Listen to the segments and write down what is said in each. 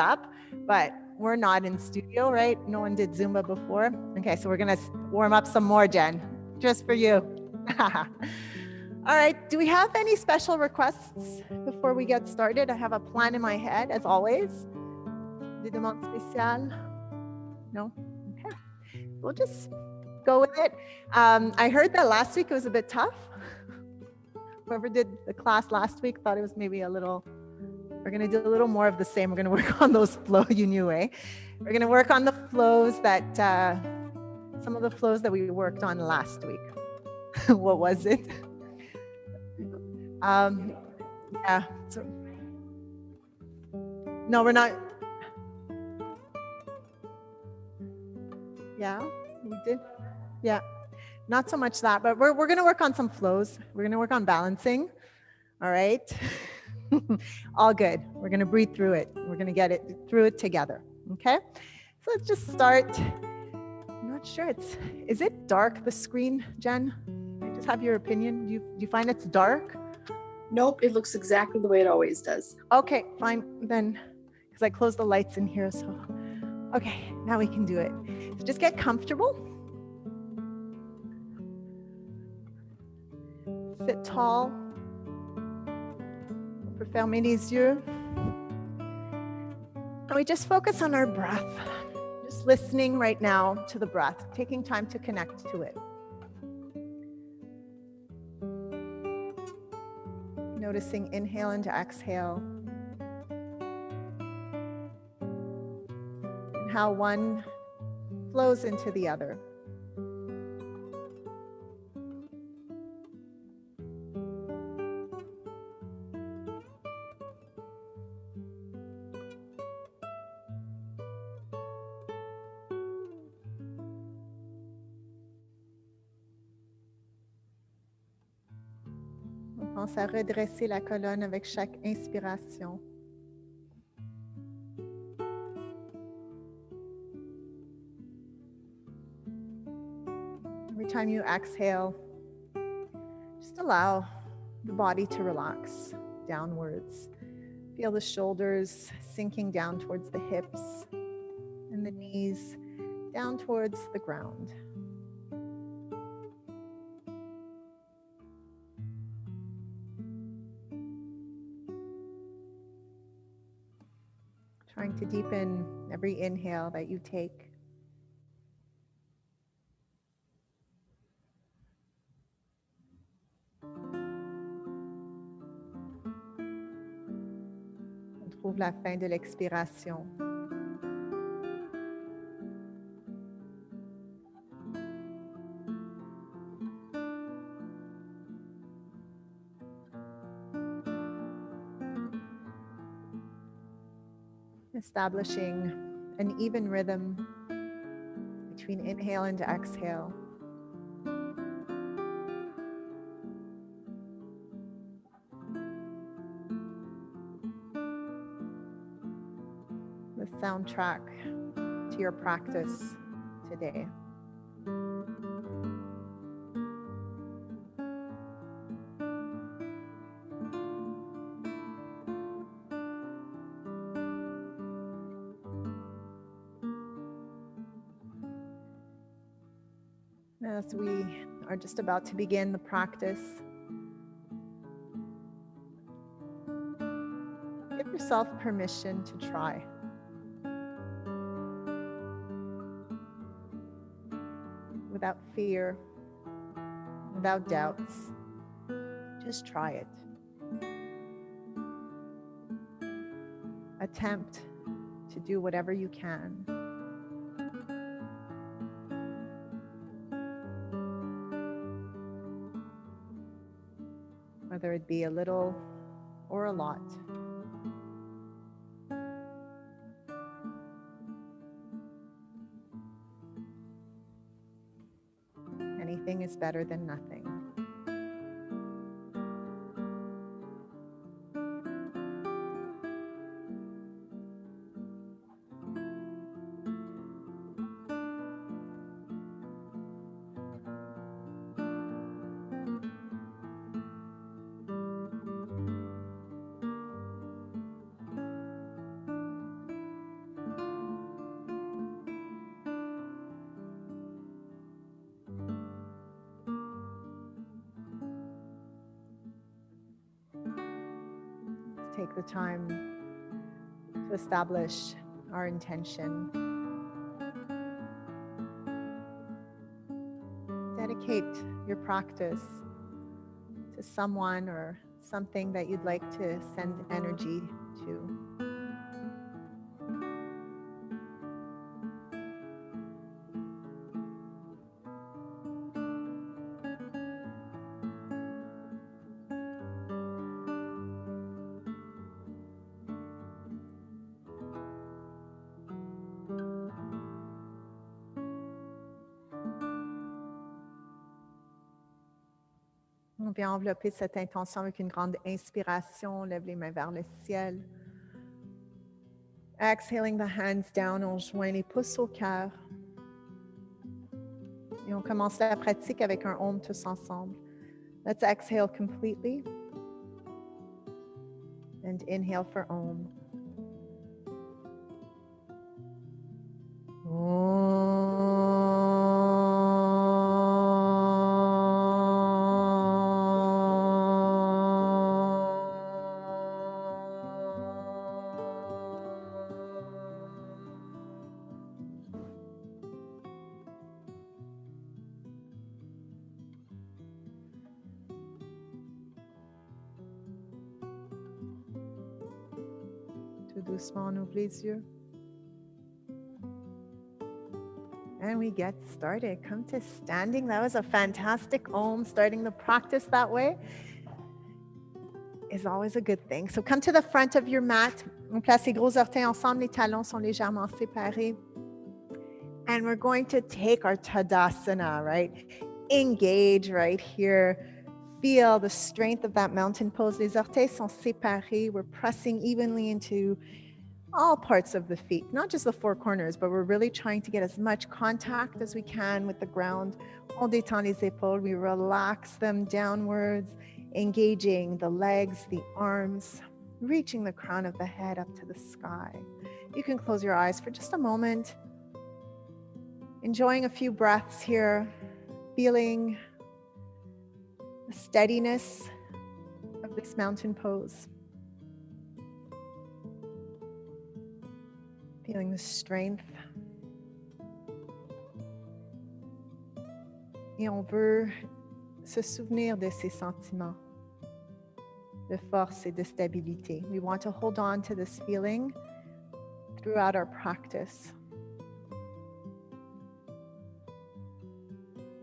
up, but we're not in studio, right? No one did Zumba before. Okay, so we're gonna warm up some more, Jen, just for you. All right, do we have any special requests before we get started? I have a plan in my head, as always. Des demandes spéciales? No? Okay, we'll just go with it. I heard that last week it was a bit tough. Whoever did the class last week thought it was maybe a little, we're gonna do a little more of the same. We're gonna work on those flows, you knew, eh? We're gonna work on the flows that, some of the flows that we worked on last week. What was it? Yeah, so, no, we're not. Yeah, we did. Yeah, not so much that, but we're going to work on some flows. We're going to work on balancing. All right. All good. We're going to breathe through it. We're going to get it through it together. Okay. So let's just start. I'm not sure is it dark, the screen, Jen? I just have your opinion. Do you find it's dark? Nope, it looks exactly the way it always does. Okay, fine then, because I closed the lights in here. So, okay, now we can do it. So just get comfortable. Sit tall. On peut fermer les yeux. And we just focus on our breath. Just listening right now to the breath, taking time to connect to it. Noticing inhale into exhale. And how one flows into the other. On pense à redresser la colonne avec chaque inspiration. Every time you exhale, just allow the body to relax downwards. Feel the shoulders sinking down towards the hips and the knees down towards the ground. Trying to deepen every inhale that you take. On trouve la fin de l'expiration. Establishing an even rhythm between inhale and exhale. The soundtrack to your practice today. As we are just about to begin the practice, give yourself permission to try. Without fear, without doubts, just try it. Attempt to do whatever you can. Whether it be a little or a lot. Anything is better than nothing. take the time to establish our intention. Dedicate your practice to someone or something that you'd like to send energy to. On vient envelopper cette intention avec une grande inspiration. On lève les mains vers le ciel. Exhaling the hands down, on joint les pouces au cœur. Et on commence la pratique avec un Om tous ensemble. Let's exhale completely. And inhale for Om. Tout doucement, on ouvre les yeux. And we get started. Come to standing. That was a fantastic Om. Starting the practice that way is always a good thing. So come to the front of your mat. On place les gros orteils ensemble. Les talons sont légèrement séparés. And we're going to take our Tadasana, right? Engage right here. Feel the strength of that mountain pose. Les orteils sont séparés. We're pressing evenly into all parts of the feet, not just the four corners, but we're really trying to get as much contact as we can with the ground. On détend les épaules. We relax them downwards, engaging the legs, the arms, reaching the crown of the head up to the sky. You can close your eyes for just a moment, enjoying a few breaths here, feeling the steadiness of this mountain pose. Feeling the strength. Et on veut se souvenir de ces sentiments de force et de stabilité. We want to hold on to this feeling throughout our practice.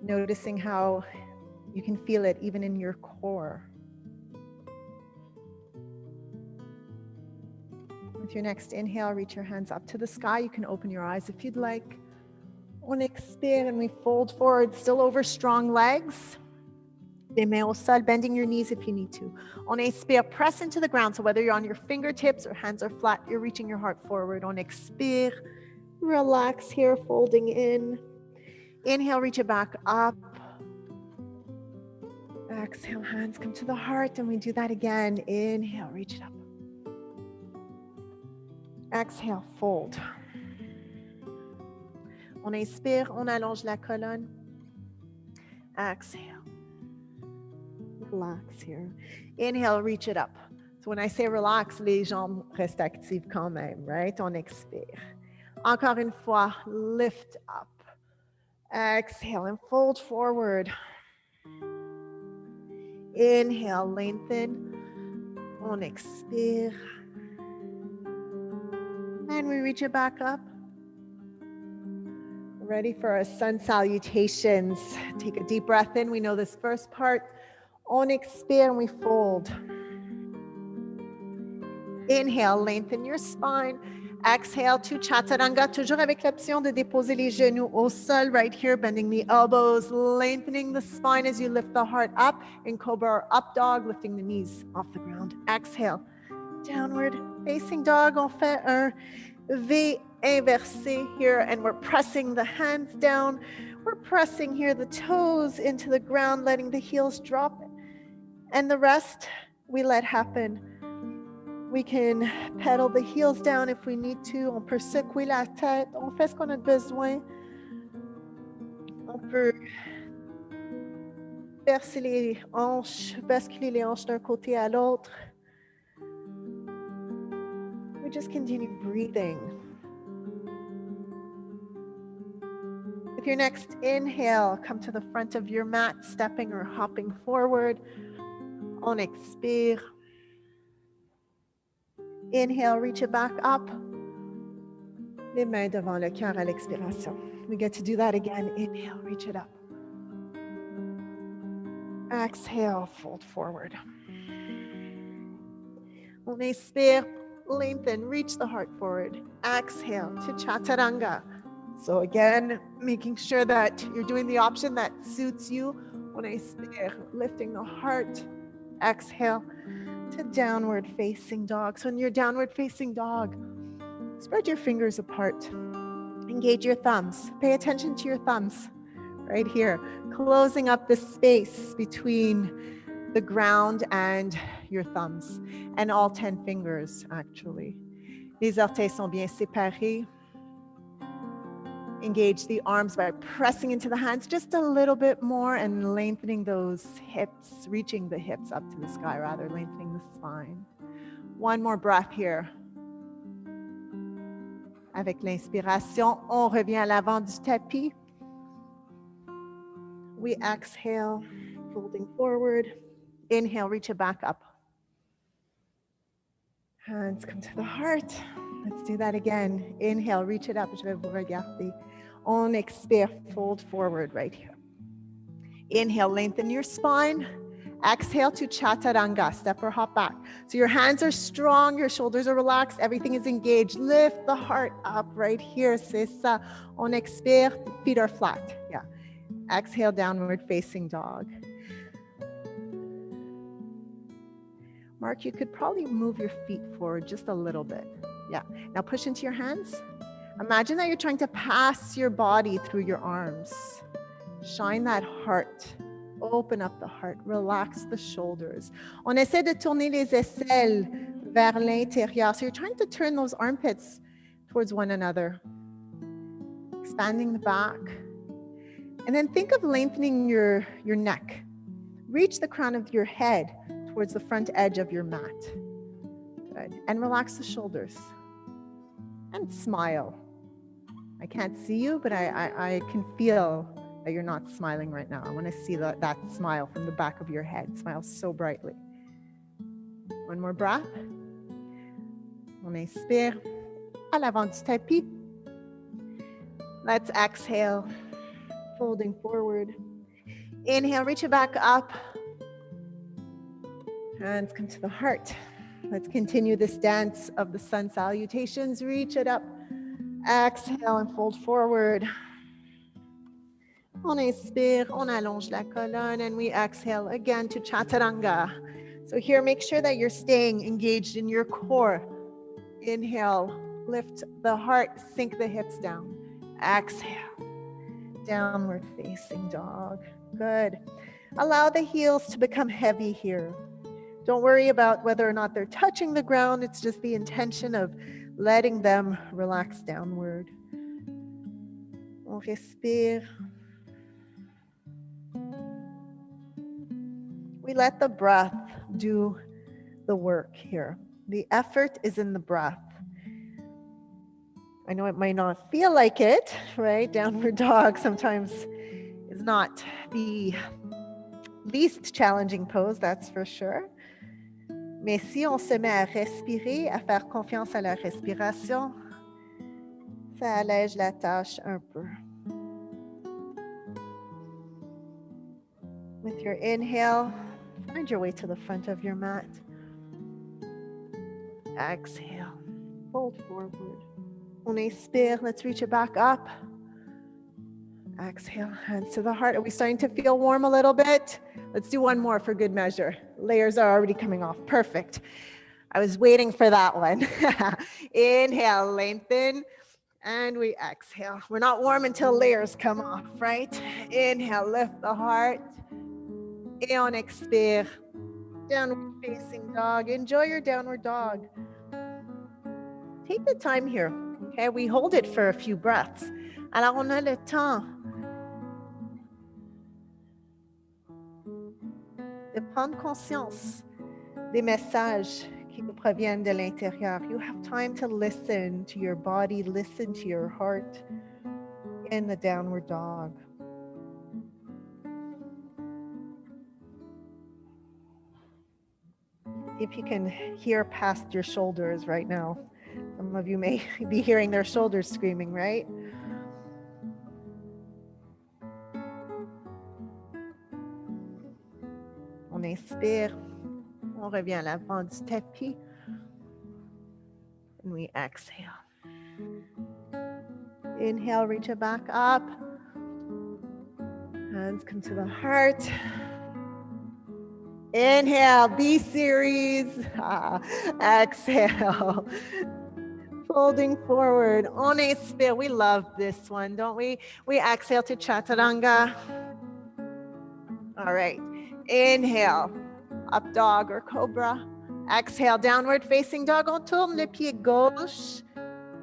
Noticing how you can feel it even in your core. With your next inhale, reach your hands up to the sky. You can open your eyes if you'd like. On expire and we fold forward, still over strong legs. Les mains au sol, bending your knees if you need to. On expire, press into the ground. So whether you're on your fingertips or hands are flat, you're reaching your heart forward. On expire, relax here, folding in. Inhale, reach it back up. Exhale, hands come to the heart, and we do that again. Inhale, reach it up. Exhale, fold. On inspire, on allonge la colonne. Exhale. Relax here. Inhale, reach it up. So when I say relax, les jambes restent actives quand même, right? On expire. Encore une fois, lift up. Exhale and fold forward. Inhale, lengthen. On expire. And we reach it back up. Ready for our sun salutations. Take a deep breath in. We know this first part. On expire, and we fold. Inhale, lengthen your spine. Exhale to Chaturanga, toujours avec l'option de déposer les genoux au sol, right here, bending the elbows, lengthening the spine as you lift the heart up. In Cobra or Up Dog, lifting the knees off the ground. Exhale, downward facing dog. On fait un V inversé here, and we're pressing the hands down. We're pressing here the toes into the ground, letting the heels drop. And the rest, we let happen. We can pedal the heels down if we need to. On peut secouer la tête. On fait ce qu'on a besoin. On peut verser les hanches, basculer les hanches d'un côté à l'autre. We just continue breathing. With your next inhale, come to the front of your mat, stepping or hopping forward. On expire. Inhale, reach it back up. Les mains devant le cœur à l'expiration. We get to do that again. Inhale, reach it up. Exhale, fold forward. On expire, lengthen, reach the heart forward. Exhale to Chaturanga. So again, making sure that you're doing the option that suits you. On expire, lifting the heart. Exhale to downward facing dog. So in your downward facing dog, spread your fingers apart. Engage your thumbs. Pay attention to your thumbs right here. Closing up the space between the ground and your thumbs, and all 10 fingers actually. Les orteils sont bien séparés. Engage the arms by pressing into the hands just a little bit more and lengthening those hips, reaching the hips up to the sky, rather lengthening the spine. One more breath here. Avec l'inspiration, on revient à l'avant du tapis. We exhale, folding forward. Inhale, reach it back up. Hands come to the heart. Let's do that again. Inhale, reach it up. Je vais vous regarder. On expire, fold forward right here. Inhale, lengthen your spine. Exhale to Chaturanga, step or hop back. So your hands are strong, your shoulders are relaxed, everything is engaged. Lift the heart up right here. C'est ça. On expire, feet are flat. Yeah. Exhale, downward facing dog. Mark, you could probably move your feet forward just a little bit. Yeah. Now push into your hands. Imagine that you're trying to pass your body through your arms. Shine that heart. Open up the heart. Relax the shoulders. On essaie de tourner les aisselles vers l'intérieur. So you're trying to turn those armpits towards one another. Expanding the back. And then think of lengthening your neck. Reach the crown of your head towards the front edge of your mat. Good. And relax the shoulders. And smile. I can't see you, but I can feel that you're not smiling right now. I want to see that smile from the back of your head. Smile so brightly. One more breath. On expire. À l'avant du tapis. Let's exhale. Folding forward. Inhale, reach it back up. Hands come to the heart. Let's continue this dance of the sun salutations. Reach it up. Exhale and fold forward. On expire, on allonge la colonne, and we exhale again to Chaturanga. So here, make sure that you're staying engaged in your core. Inhale, lift the heart, sink the hips down. Exhale, downward facing dog. Good. Allow the heels to become heavy here. Don't worry about whether or not they're touching the ground. It's just the intention of letting them relax downward. On respire. We let the breath do the work here. The effort is in the breath. I know it might not feel like it, right? Downward dog sometimes is not the least challenging pose, that's for sure. Mais si on se met à respirer, à faire confiance à la respiration, ça allège la tâche un peu. With your inhale, find your way to the front of your mat. Exhale, fold forward. On expire, let's reach it back up. Exhale, hands to the heart. Are we starting to feel warm a little bit? Let's do one more for good measure. Layers are already coming off. Perfect. I was waiting for that one. Inhale, lengthen, and we exhale. We're not warm until layers come off, right? Inhale, lift the heart. Et on expire. Downward facing dog. Enjoy your downward dog. Take the time here, okay? We hold it for a few breaths. Alors, on a le temps de prendre conscience des messages qui nous proviennent de l'intérieur. You have time to listen to your body, listen to your heart in the downward dog. If you can hear past your shoulders right now. Some of you may be hearing their shoulders screaming, right? On inspire, on revient à l'avant du tapis, and we exhale. Inhale, reach it back up. Hands come to the heart. Inhale, B series. Exhale. Folding forward. On expire. We love this one, don't we? We exhale to Chaturanga. All right. Inhale, up dog or cobra. Exhale, downward facing dog. On tourne le pied gauche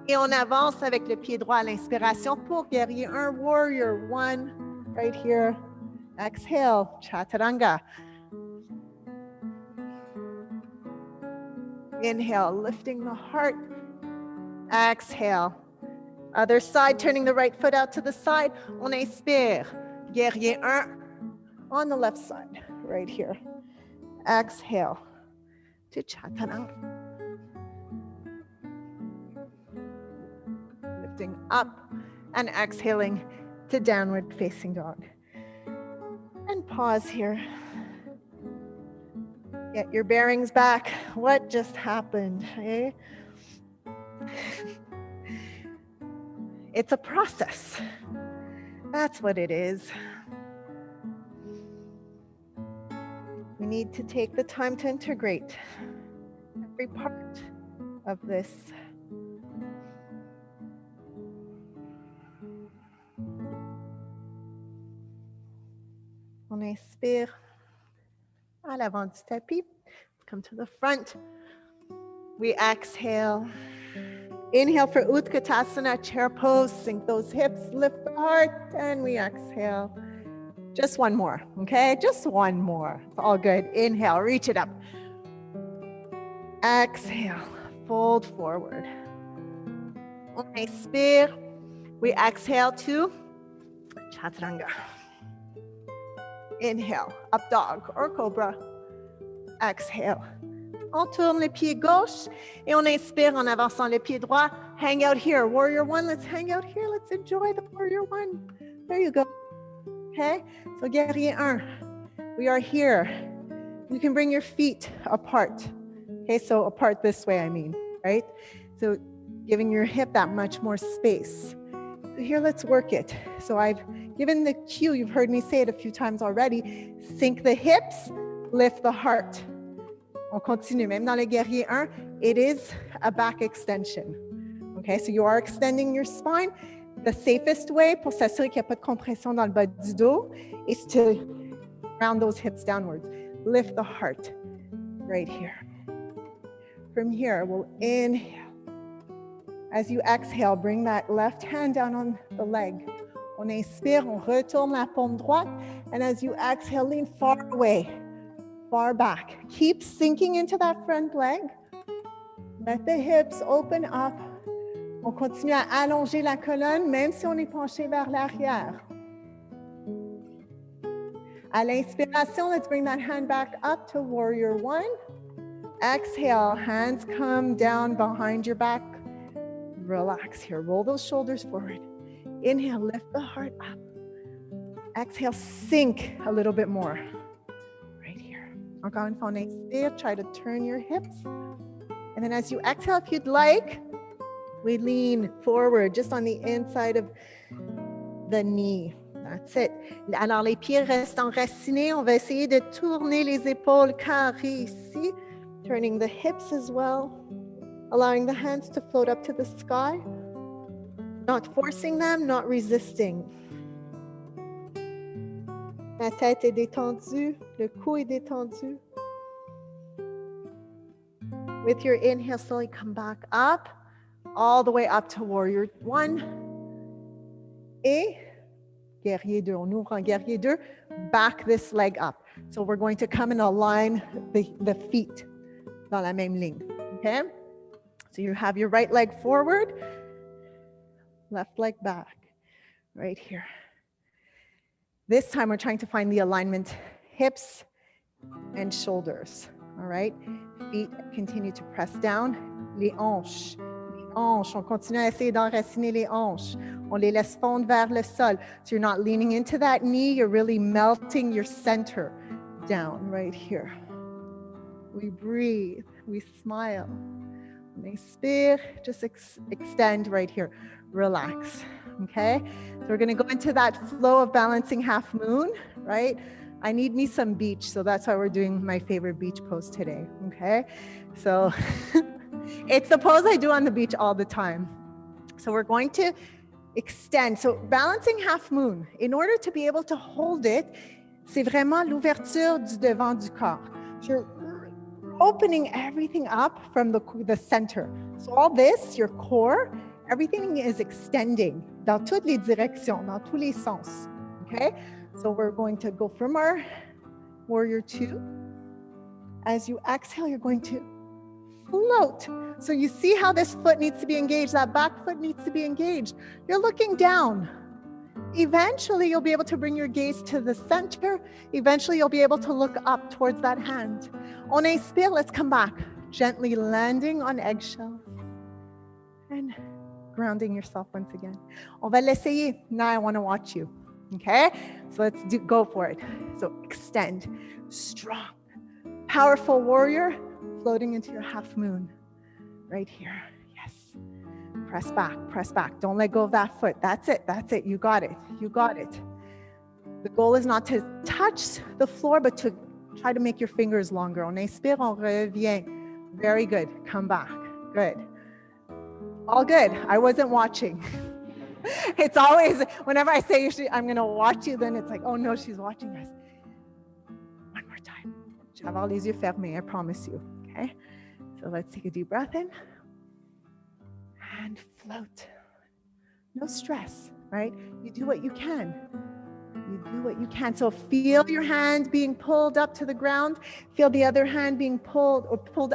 et on avance avec le pied droit à l'inspiration pour guerrier 1, warrior 1. Right here. Exhale, Chaturanga. Inhale, lifting the heart. Exhale. Other side, turning the right foot out to the side. On inspire. Guerrier 1 on the left side, right here. Exhale to Chaturanga. Lifting up and exhaling to downward facing dog. And pause here. Get your bearings back. What just happened? Eh? It's a process. That's what it is. We need to take the time to integrate every part of this. On inspire à l'avant du tapis. Come to the front. We exhale. Inhale for Utkatasana, chair pose. Sink those hips, lift the heart, and we exhale. Just one more, okay? Just one more. It's all good. Inhale, reach it up. Exhale, fold forward. On inspire, we exhale to Chaturanga. Inhale, up dog or cobra. Exhale. On tourne le pied gauche et on inspire en avançant le pied droit. Hang out here, warrior 1. Let's hang out here. Let's enjoy the warrior 1. There you go. Okay, so guerrier 1. We are here. You can bring your feet apart. Okay, so apart this way, I mean, right? So giving your hip that much more space. So here, let's work it. So I've given the cue, you've heard me say it a few times already. Sink the hips, lift the heart. On continue, même dans le guerrier 1, it is a back extension. Okay, so you are extending your spine. The safest way pour s'assurer qu'il n'y a pas de compression dans le bas du dos is to round those hips downwards. Lift the heart right here. From here, we'll inhale. As you exhale, bring that left hand down on the leg. On inspire, on retourne la paume droite. And as you exhale, lean far away, far back. Keep sinking into that front leg. Let the hips open up. On continue à allonger la colonne, même si on est penché vers l'arrière. À l'inspiration, let's bring that hand back up to warrior 1. Exhale, hands come down behind your back. Relax here, roll those shoulders forward. Inhale, lift the heart up. Exhale, sink a little bit more. Right here. Encore une fois, on inspire, try to turn your hips. And then as you exhale, if you'd like, we lean forward just on the inside of the knee. That's it. Alors, les pieds restent enracinés. On va essayer de tourner les épaules carrées ici. Turning the hips as well. Allowing the hands to float up to the sky. Not forcing them, not resisting. La tête est détendue. Le cou est détendu. With your inhale, slowly come back up. All the way up to warrior 1. Et guerrier 2. On ouvre en guerrier 2. Back this leg up. So we're going to come and align the feet. dans la même ligne. Okay? So you have your right leg forward, left leg back, right here. This time we're trying to find the alignment, hips and shoulders. All right? Feet continue to press down. Les hanches. Les hanches. On continue à essayer d'enraciner les hanches. On les laisse fondre vers le sol. So you're not leaning into that knee. You're really melting your center down right here. We breathe. We smile. On expire. Just extend right here. Relax. Okay? So we're going to go into that flow of balancing half moon, right? I need me some beach, so that's why we're doing my favorite beach pose today, okay? So it's the pose I do on the beach all the time. So we're going to extend. So balancing half moon, in order to be able to hold it, c'est vraiment l'ouverture du devant du corps. So you're opening everything up from the center. So all this, your core, everything is extending dans toutes les directions, dans tous les sens, okay? So we're going to go from our warrior two. As you exhale, you're going to float. So you see how this foot needs to be engaged, that back foot needs to be engaged. You're looking down. Eventually, you'll be able to bring your gaze to the center. Eventually, you'll be able to look up towards that hand. On expire, let's come back. Gently landing on eggshells and grounding yourself once again. On va l'essayer. Now I want to watch you. Okay, so let's go for it. So extend, strong, powerful warrior, floating into your half moon, right here. Yes, press back. Don't let go of that foot. That's it. You got it. The goal is not to touch the floor, but to try to make your fingers longer. On expire, on revient. Very good. Come back. Good. All good. I wasn't watching. It's always, whenever I say I'm going to watch you, then it's like, oh no, she's watching us. One more time. Je vais avoir les yeux fermés, I promise you. Okay? So let's take a deep breath in and float. No stress, right? You do what you can. So feel your hand being pulled up to the ground. Feel the other hand being pulled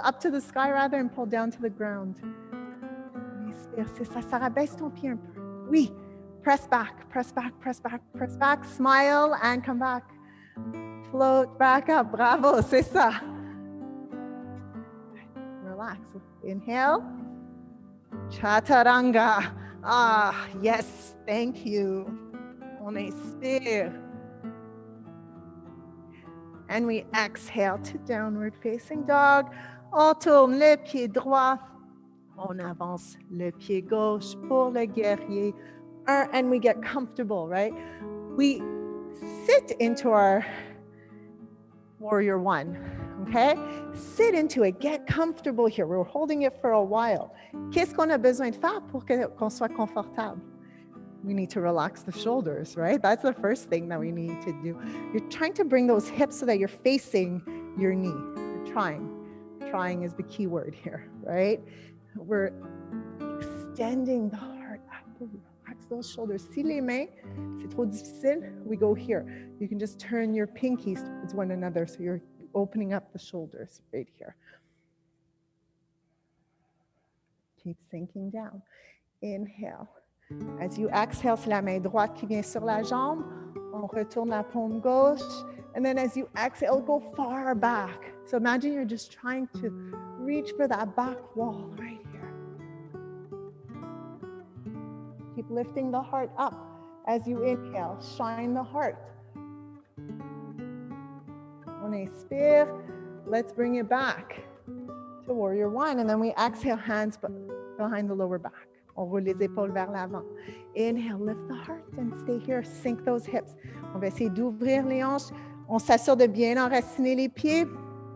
up to the sky rather, and pulled down to the ground. C'est ça, ça rabaisse ton pied un peu. Oui, press back, smile and come back. Float back up, bravo, c'est ça. Relax, inhale. Chaturanga, yes, thank you. On expire. And we exhale to downward facing dog. On tourne le pied droit. On avance le pied gauche pour le guerrier 1, and we get comfortable, right? We sit into our warrior 1, okay? Sit into it, get comfortable here. We're holding it for a while. Qu'est-ce qu'on a besoin de faire pour qu'on soit confortable? We need to relax the shoulders, right? That's the first thing that we need to do. You're trying to bring those hips so that you're facing your knee. You're trying. Trying is the key word here, right? We're extending the heart up. Relax those shoulders. Si les mains, c'est trop difficile, we go here. You can just turn your pinkies towards one another, so you're opening up the shoulders right here. Keep sinking down. Inhale. As you exhale, c'est la main droite qui vient sur la jambe. On retourne la paume gauche. And then as you exhale, go far back. So imagine you're just trying to reach for that back wall right here. Keep lifting the heart up as you inhale. Shine the heart. On expire, let's bring it back to warrior 1. And then we exhale, hands behind the lower back. On roule les épaules vers l'avant. Inhale, lift the heart and stay here. Sink those hips. On va essayer d'ouvrir les hanches. On s'assure de bien enraciner les pieds.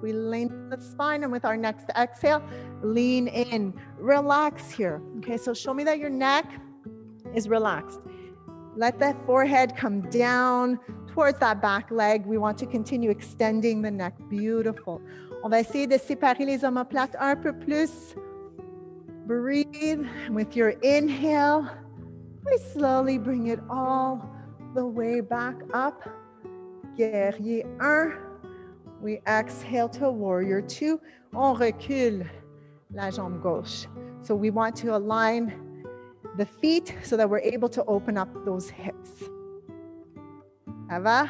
We lengthen the spine, and with our next exhale, lean in. Relax here. Okay, so show me that your neck is relaxed. Let that forehead come down towards that back leg. We want to continue extending the neck. Beautiful. On va essayer de séparer les omoplates un peu plus. Breathe. With your inhale, we slowly bring it all the way back up. Guerrier 1. We exhale to warrior two. On recule la jambe gauche. So we want to align the feet so that we're able to open up those hips. Ça va?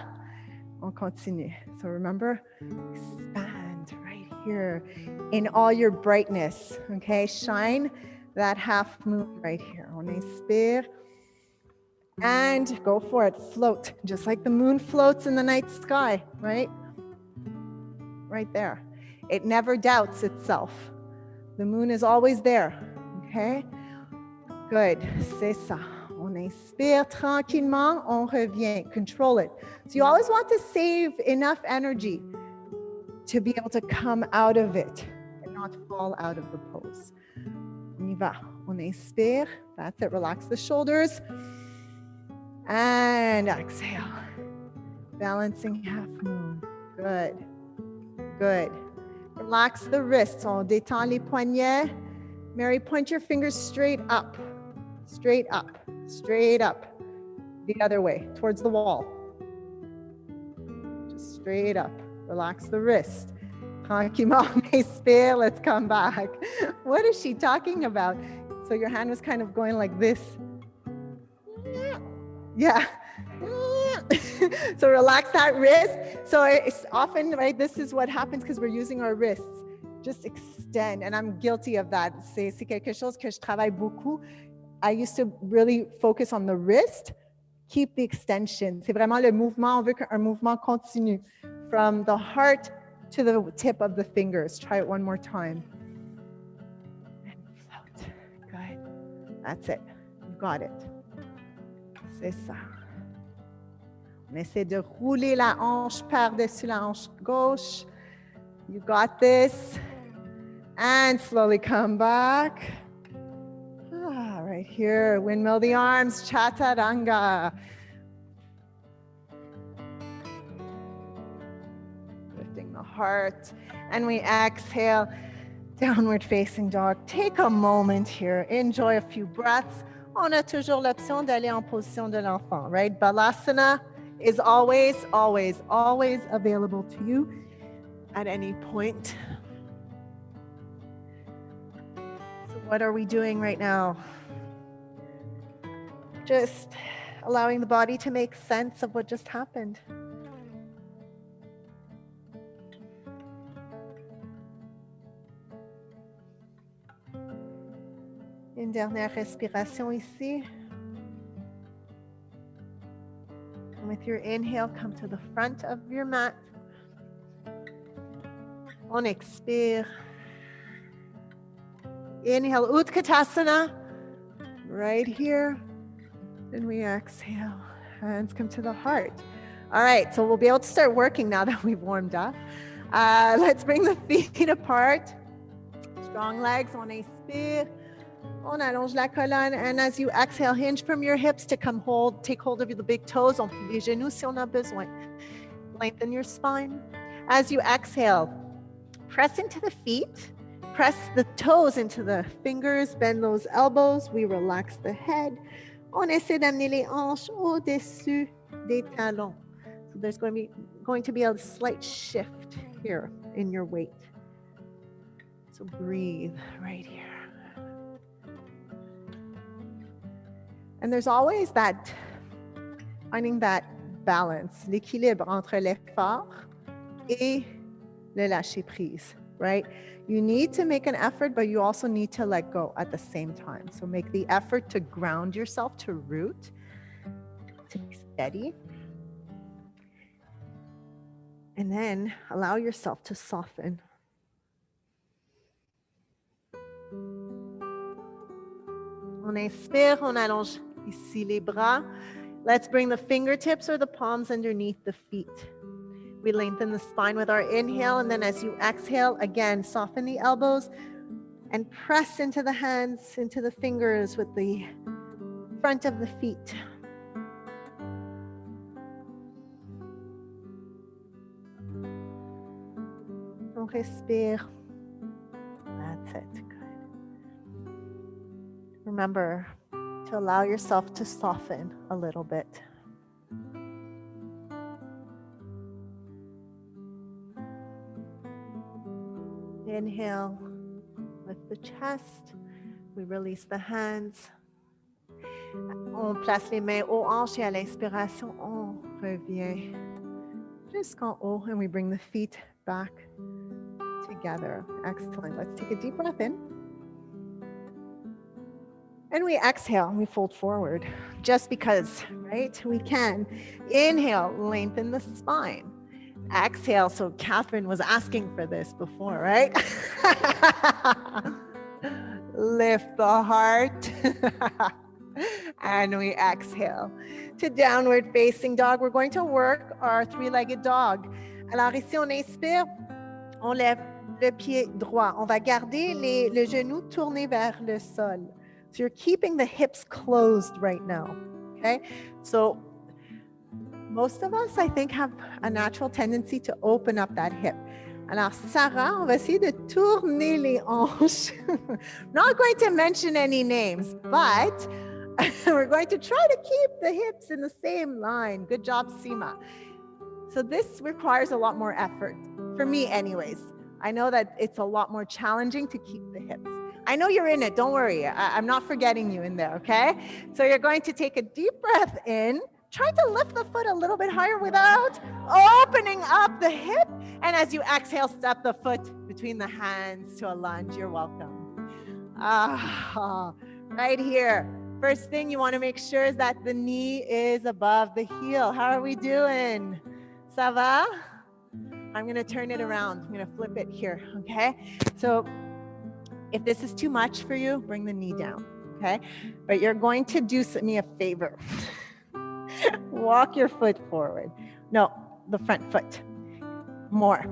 On continue. So remember, expand right here in all your brightness. Okay, shine that half moon right here. On inspire. And go for it. Float, just like the moon floats in the night sky, right? Right there. It never doubts itself. The moon is always there, okay? Good, c'est ça. On inspire tranquillement, on revient. Control it. So you always want to save enough energy to be able to come out of it and not fall out of the pose. On y va. On inspire. That's it. Relax the shoulders. And exhale. Balancing half moon. Good. Good. Relax the wrists. On détend les poignets. Mary, point your fingers straight up. Straight up. Straight up. The other way, towards the wall. Just straight up. Relax the wrist. Tranquillement, inspire. Let's come back. What is she talking about? So your hand was kind of going like this. Yeah. So relax that wrist. So it's often, right, this is what happens because we're using our wrists. Just extend. And I'm guilty of that. C'est quelque chose que je travaille beaucoup. I used to really focus on the wrist. Keep the extension. C'est vraiment le mouvement. On veut un mouvement continu from the heart to the tip of the fingers. Try it one more time. And float. Good. That's it. You got it. C'est ça. On essaie de rouler la hanche par-dessus la hanche gauche. You got this. And slowly come back. Right here. Windmill the arms. Chaturanga. Lifting the heart. And we exhale. Downward facing dog. Take a moment here. Enjoy a few breaths. On a toujours l'option d'aller en position de l'enfant, right? Balasana is always, always, always available to you at any point. So what are we doing right now? Just allowing the body to make sense of what just happened. Une dernière respiration ici. And with your inhale, come to the front of your mat. On expire. Inhale, Utkatasana, right here. And we exhale. Hands come to the heart. All right, so we'll be able to start working now that we've warmed up. Let's bring the feet apart. Strong legs, on expire. On allonge la colonne, and as you exhale, hinge from your hips to take hold of the big toes. On plie les genoux si on a besoin. Lengthen your spine. As you exhale, press into the feet. Press the toes into the fingers. Bend those elbows. We relax the head. On essaie d'amener les hanches au-dessus des talons. So there's going to be a slight shift here in your weight. So breathe right here. And there's always finding that balance, l'équilibre entre l'effort et le lâcher prise, right? You need to make an effort, but you also need to let go at the same time. So make the effort to ground yourself, to root, to be steady. And then allow yourself to soften. On inspire, on allonge ici les bras. Let's bring the fingertips or the palms underneath the feet. We lengthen the spine with our inhale, and then as you exhale, again, soften the elbows and press into the hands, into the fingers with the front of the feet. On respire. That's it. Good. Remember to allow yourself to soften a little bit. Inhale, lift the chest. We release the hands. On place les mains aux hanches et à l'inspiration, on revient jusqu'en haut and we bring the feet back together. Excellent. Let's take a deep breath in. And we exhale and we fold forward just because, right? We can. Inhale, lengthen the spine. Exhale. So Catherine was asking for this before, right? Lift the heart. And we exhale to downward facing dog. We're going to work our three-legged dog. Alors ici, on inspire, on lève le pied droit. On va garder le genou tourné vers le sol. So you're keeping the hips closed right now, okay? So most of us, I think, have a natural tendency to open up that hip. Alors, Sarah, on va essayer de tourner les hanches. Not going to mention any names, but we're going to try to keep the hips in the same line. Good job, Seema. So this requires a lot more effort, for me anyways. I know that it's a lot more challenging to keep the hips. I know you're in it, don't worry. I'm not forgetting you in there, okay? So you're going to take a deep breath in, try to lift the foot a little bit higher without opening up the hip. And as you exhale, step the foot between the hands to a lunge. You're welcome. Right here. First thing you want to make sure is that the knee is above the heel. How are we doing? Ça va? I'm going to turn it around. I'm going to flip it here, okay? So if this is too much for you, bring the knee down, okay? But you're going to do me a favor. Walk your foot forward. No, the front foot. More.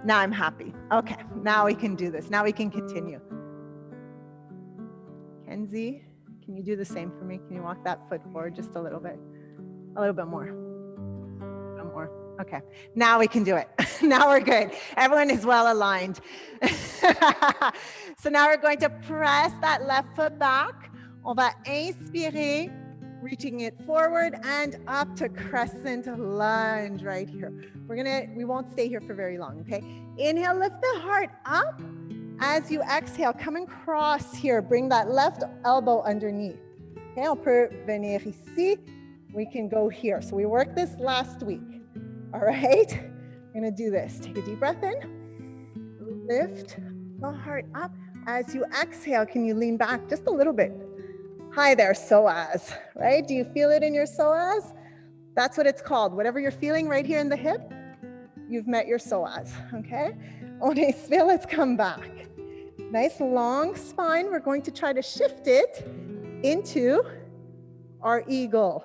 Now I'm happy. Okay, now we can do this. Now we can continue. Kenzie, can you do the same for me? Can you walk that foot forward just a little bit? A little bit more. A little more. Okay, now we can do it. Now we're good. Everyone is well aligned. So now we're going to press that left foot back. On va inspirer, reaching it forward and up to crescent lunge right here. We won't stay here for very long, okay? Inhale, lift the heart up. As you exhale, come and cross here. Bring that left elbow underneath. Okay, on peut venir ici. We can go here. So we worked this last week. All right, we're gonna do this. Take a deep breath in. Lift the heart up. As you exhale, can you lean back just a little bit? Hi there, psoas, right? Do you feel it in your psoas? That's what it's called. Whatever you're feeling right here in the hip, you've met your psoas, okay? On expire, let's come back. Nice long spine. We're going to try to shift it into our eagle.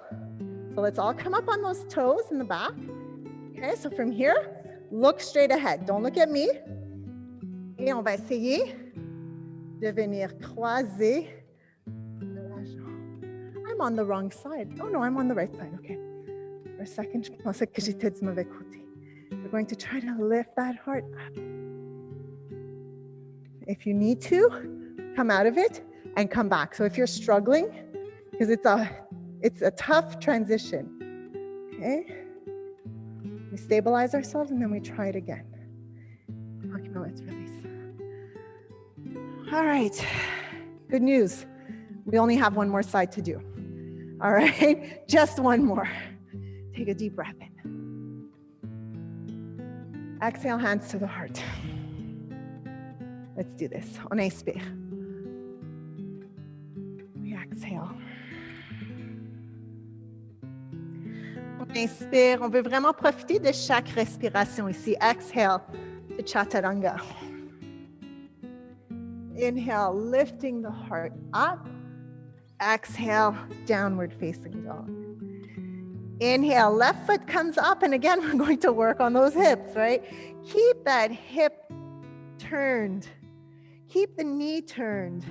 So let's all come up on those toes in the back. Okay, so from here, look straight ahead. Don't look at me. Et on va essayer de venir croiser la jambe. I'm on the wrong side. Oh no, I'm on the right side. Okay. For a second, je pensais que j'étais du mauvais côté. We're going to try to lift that heart up. If you need to, come out of it and come back. So if you're struggling, because it's a tough transition. Okay. We stabilize ourselves and then we try it again. Okay, now let's release. All right, good news. We only have one more side to do. All right, just one more. Take a deep breath in. Exhale, hands to the heart. Let's do this. On inspire. We exhale. On inspire. On veut vraiment profiter de chaque respiration ici. Exhale to Chaturanga. Inhale, lifting the heart up. Exhale, downward facing dog. Inhale, left foot comes up. And again, we're going to work on those hips, right? Keep that hip turned. Keep the knee turned.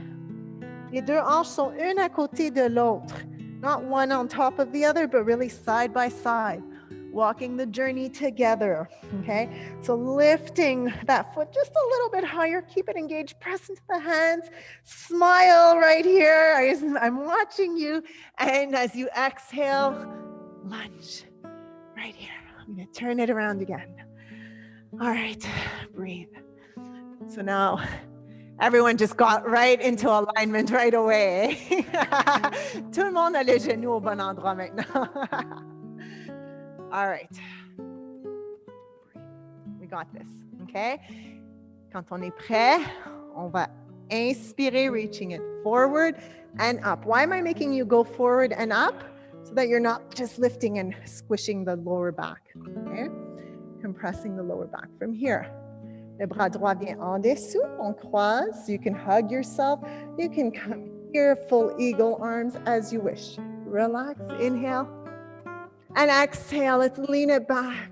Les deux hanches sont une à côté de l'autre. Not one on top of the other, but really side by side. Walking the journey together, okay? So lifting that foot just a little bit higher. Keep it engaged. Press into the hands. Smile right here. I'm watching you. And as you exhale, lunge right here. I'm going to turn it around again. All right, breathe. So now everyone just got right into alignment right away. Tout le monde a les genoux au bon endroit maintenant. All right. We got this, okay? Quand on est prêt, on va inspirer, reaching it forward and up. Why am I making you go forward and up? So that you're not just lifting and squishing the lower back, okay? Compressing the lower back from here. Le bras droit vient en dessous, on croise. You can hug yourself. You can come here, full eagle arms as you wish. Relax, inhale. And exhale, let's lean it back.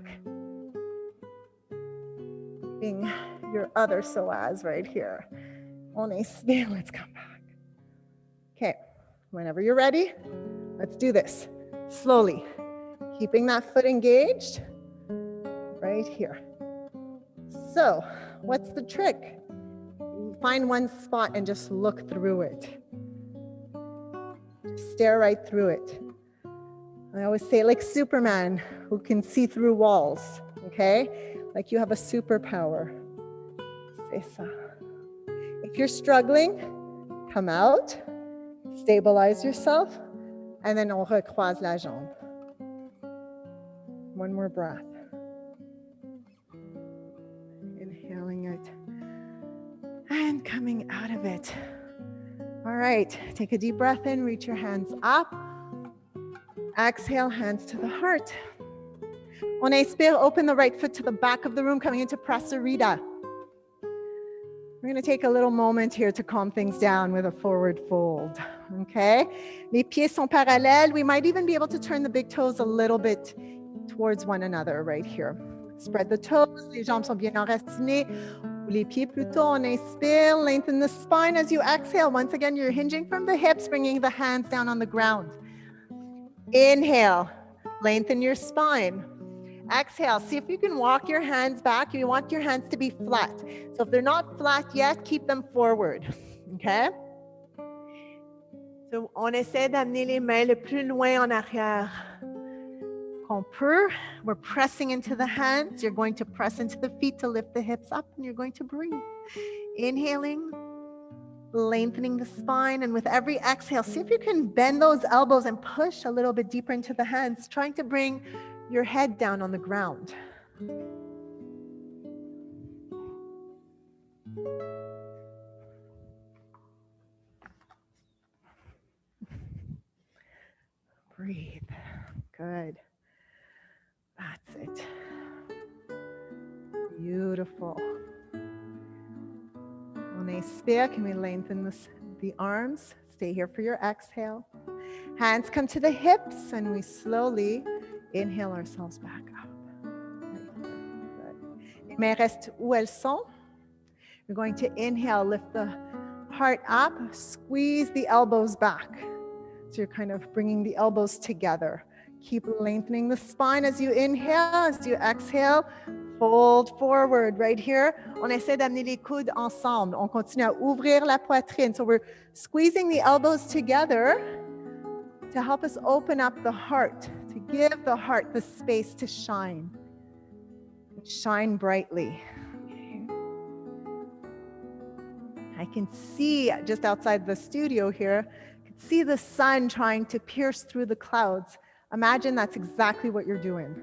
Keeping your other psoas right here. On expire, let's come back. Okay, whenever you're ready, let's do this. Slowly, keeping that foot engaged right here. So, what's the trick? Find one spot and just look through it. Just stare right through it. I always say, like Superman, who can see through walls, okay? Like you have a superpower. C'est ça. If you're struggling, come out, stabilize yourself, and then on recroise la jambe. One more breath. Inhaling it and coming out of it. All right, take a deep breath in, reach your hands up. Exhale, hands to the heart. On expire, open the right foot to the back of the room, coming into Prasarita. We're going to take a little moment here to calm things down with a forward fold, okay? Les pieds sont parallèles. We might even be able to turn the big toes a little bit towards one another right here. Spread the toes, les jambes sont bien enracinées. Les pieds plutôt, on inspire, lengthen the spine as you exhale. Once again, you're hinging from the hips, bringing the hands down on the ground. Inhale, lengthen your spine. Exhale, see if you can walk your hands back. You want your hands to be flat. So if they're not flat yet, keep them forward, okay? So on essaie d'amener les mains le plus loin en arrière qu'on peut. We're pressing into the hands. You're going to press into the feet to lift the hips up, and you're going to breathe. Inhaling, lengthening the spine, and with every exhale, see if you can bend those elbows and push a little bit deeper into the hands, trying to bring your head down on the ground. Breathe. Good. That's it. Beautiful. On expire, can we lengthen the arms? Stay here for your exhale. Hands come to the hips, and we slowly inhale ourselves back up. Les mains restent où elles sont. We're going to inhale, lift the heart up, squeeze the elbows back. So you're kind of bringing the elbows together. Keep lengthening the spine as you inhale, as you exhale. Fold forward right here. On essaie d'amener les coudes ensemble. On continue à ouvrir la poitrine. So we're squeezing the elbows together to help us open up the heart, to give the heart the space to shine. Shine brightly. Okay. I can see just outside the studio here, I can see the sun trying to pierce through the clouds. Imagine that's exactly what you're doing.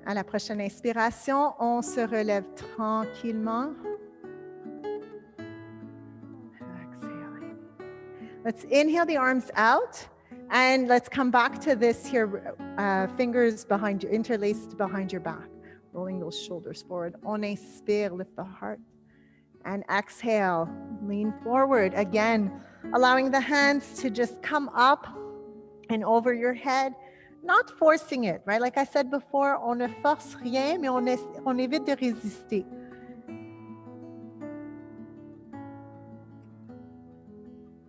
À la prochaine inspiration, on se relève tranquillement. Exhaling. Let's inhale the arms out, and let's come back to this here, fingers behind you, interlaced behind your back, rolling those shoulders forward. On expire, lift the heart. And exhale, lean forward. Again, allowing the hands to just come up and over your head, not forcing it, right? Like I said before, on ne force rien, mais on évite de résister.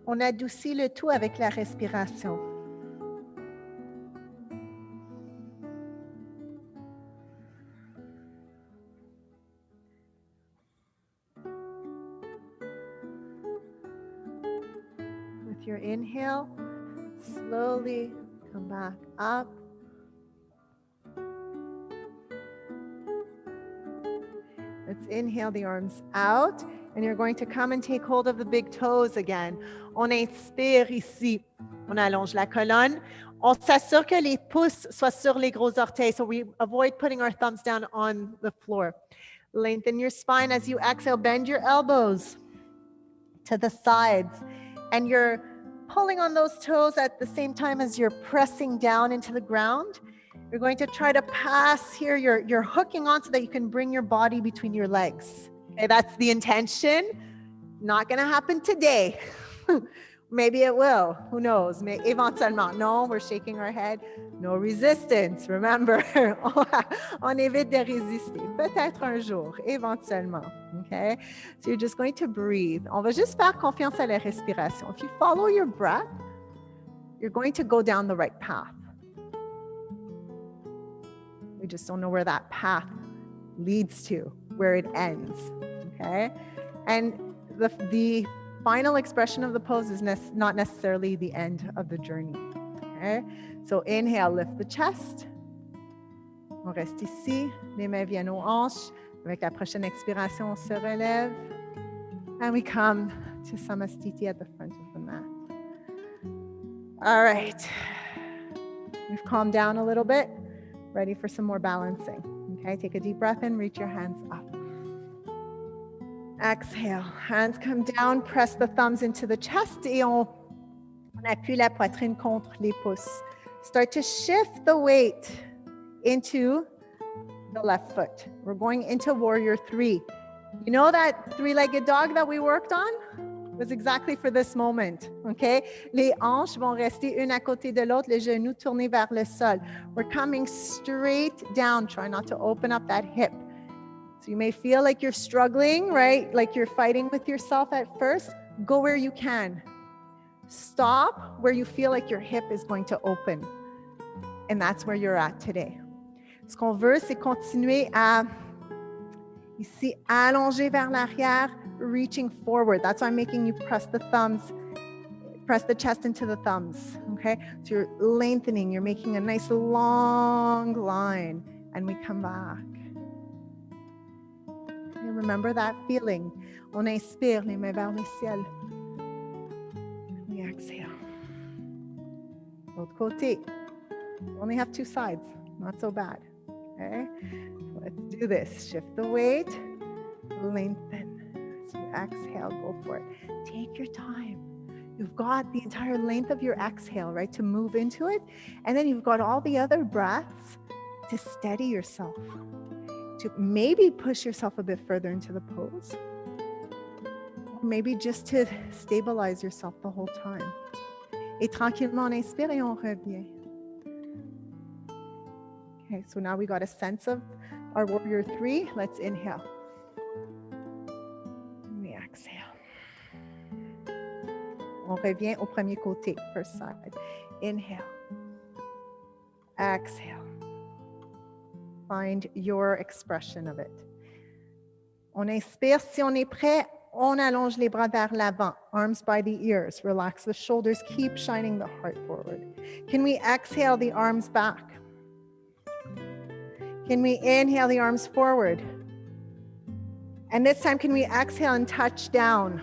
On adoucit le tout avec la respiration. With your inhale, slowly Come back up. Let's inhale the arms out. And you're going to come and take hold of the big toes again. On inspire ici. On allonge la colonne. On s'assure que les pouces soient sur les gros orteils. So we avoid putting our thumbs down on the floor. Lengthen your spine as you exhale. Bend your elbows to the sides. And you're pulling on those toes at the same time as you're pressing down into the ground. You're going to try to pass here. You're hooking on so that you can bring your body between your legs. Okay, that's the intention. Not going to happen today. Maybe it will. Who knows? Mais éventuellement. No, we're shaking our head. No resistance. Remember, on évite de résister. Peut-être un jour, éventuellement. Okay? So you're just going to breathe. On va juste faire confiance à la respiration. If you follow your breath, you're going to go down the right path. We just don't know where that path leads to, where it ends. Okay? And the final expression of the pose is not necessarily the end of the journey. Okay? So inhale, lift the chest. On reste ici. Les mains viennent aux hanches. Avec la prochaine expiration, on se relève. And we come to Samastiti at the front of the mat. All right. We've calmed down a little bit. Ready for some more balancing. Okay, take a deep breath in, reach your hands up. Exhale, hands come down, press the thumbs into the chest et on appuie la poitrine contre les pouces. Start to shift the weight into the left foot. We're going into warrior 3. You know that three-legged dog that we worked on? It was exactly for this moment, okay? Les hanches vont rester une à côté de l'autre, les genoux tournés vers le sol. We're coming straight down. Try not to open up that hip. So you may feel like you're struggling, right? Like you're fighting with yourself at first. Go where you can. Stop where you feel like your hip is going to open. And that's where you're at today. Ce qu'on veut, c'est continuer à ici allonger vers l'arrière, reaching forward. That's why I'm making you press the thumbs, press the chest into the thumbs, okay? So you're lengthening, you're making a nice long line, and we come back. Okay, remember that feeling. On inspire, les mains vers le ciel. We exhale. L'autre côté. You only have 2 sides, not so bad, okay? Let's do this. Shift the weight, lengthen. As you exhale, go for it. Take your time. You've got the entire length of your exhale, right, to move into it. And then you've got all the other breaths to steady yourself, to maybe push yourself a bit further into the pose. Or maybe just to stabilize yourself the whole time. Et tranquillement, on inspire et on revient. Okay, so now we got a sense of our warrior 3. Let's inhale. And we exhale. On revient au premier côté, first side. Inhale. Exhale. Find your expression of it. On inspire. Si on est prêt, on allonge les bras vers l'avant, arms by the ears. Relax the shoulders. Keep shining the heart forward. Can we exhale the arms back? Can we inhale the arms forward? And this time, can we exhale and touch down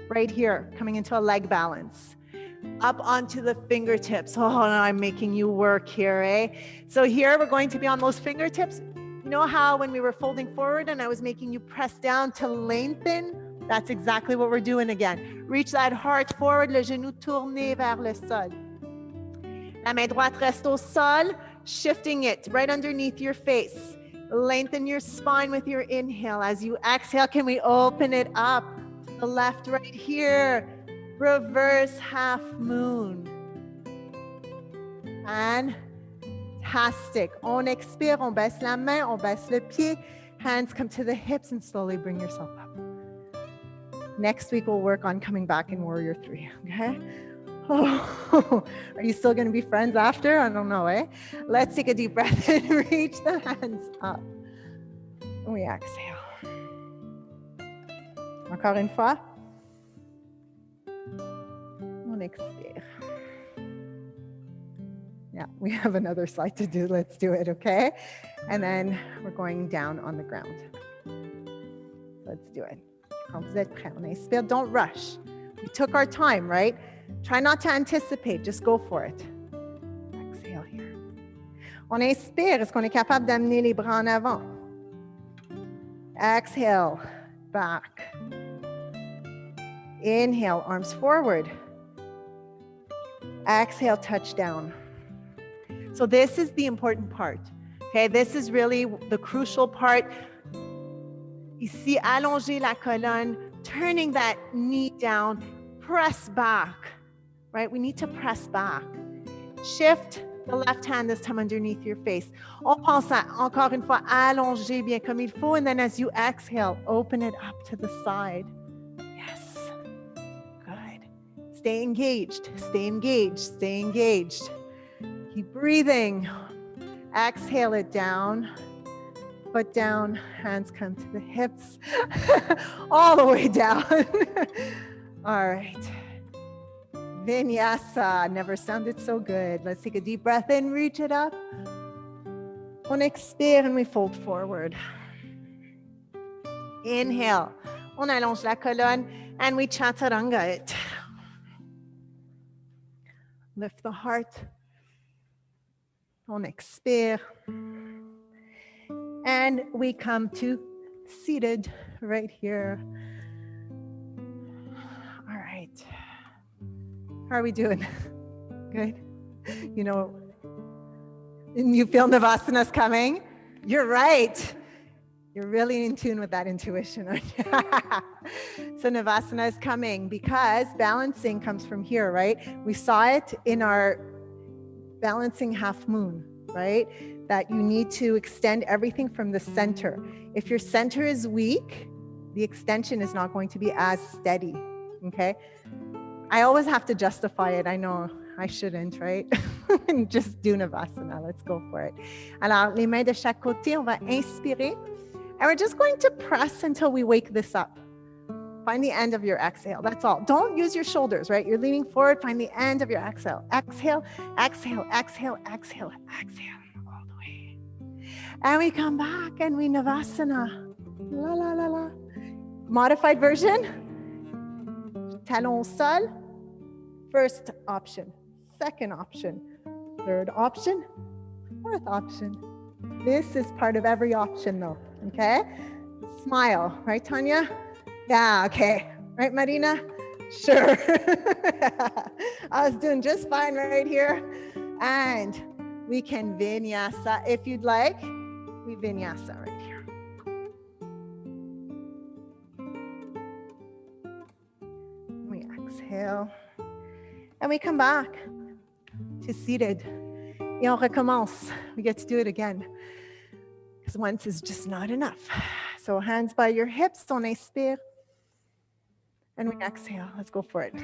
right here, coming into a leg balance? Up onto the fingertips. Oh, I'm making you work here, eh? So here we're going to be on those fingertips. You know how when we were folding forward and I was making you press down to lengthen? That's exactly what we're doing again. Reach that heart forward, le genou tourné vers le sol. La main droite reste au sol. Shifting it right underneath your face. Lengthen your spine with your inhale. As you exhale, can we open it up to the left right here? Reverse half moon. Fantastic. On expire, on baisse la main, on baisse le pied. Hands come to the hips and slowly bring yourself up. Next week, we'll work on coming back in Warrior 3, okay? Oh, are you still going to be friends after? I don't know, eh? Let's take a deep breath and reach the hands up. And we exhale. Encore une fois. On expire. Yeah, we have another slide to do. Let's do it, okay? And then we're going down on the ground. Let's do it. Quand vous êtes prêts, on inspire, don't rush. We took our time, right? Try not to anticipate, just go for it. Exhale here. On inspire, est-ce qu'on est capable d'amener les bras en avant? Exhale, back. Inhale, arms forward. Exhale, touch down. So this is the important part. Okay, this is really the crucial part. Ici, allonger la colonne, turning that knee down, press back, right? We need to press back. Shift the left hand this time underneath your face. On pense à, encore une fois, allonger bien comme il faut. And then as you exhale, open it up to the side. Yes. Good. Stay engaged, stay engaged, stay engaged. Keep breathing. Exhale it down. Foot down, hands come to the hips, all the way down. All right. Vinyasa, never sounded so good. Let's take a deep breath in, reach it up. On expire and we fold forward. Inhale, on allonge la colonne and we chaturanga it. Lift the heart. On expire. And we come to seated right here. All right. How are we doing? Good? You know, you feel Navasana's coming? You're right. You're really in tune with that intuition, aren't you? So Navasana is coming because balancing comes from here, right? We saw it in our balancing half moon, right? That you need to extend everything from the center. If your center is weak, the extension is not going to be as steady, okay? I always have to justify it. I know I shouldn't, right? Just do Navasana. Let's go for it. Alors, les mains de chaque côté, on va inspirer. And we're just going to press until we wake this up. Find the end of your exhale. That's all. Don't use your shoulders, right? You're leaning forward. Find the end of your exhale. Exhale, exhale, exhale, exhale, exhale. And we come back and we Navasana. La, la, la, la. Modified version. Talon au sol. First option. Second option. Third option. Fourth option. This is part of every option though. Okay? Smile. Right, Tanya? Yeah, okay. Right, Marina? Sure. I was doing just fine right here. And we can vinyasa if you'd like. We vinyasa right here. We exhale. And we come back to seated. Et on recommence. We get to do it again. Because once is just not enough. So hands by your hips, on inspire. And we exhale. Let's go for it.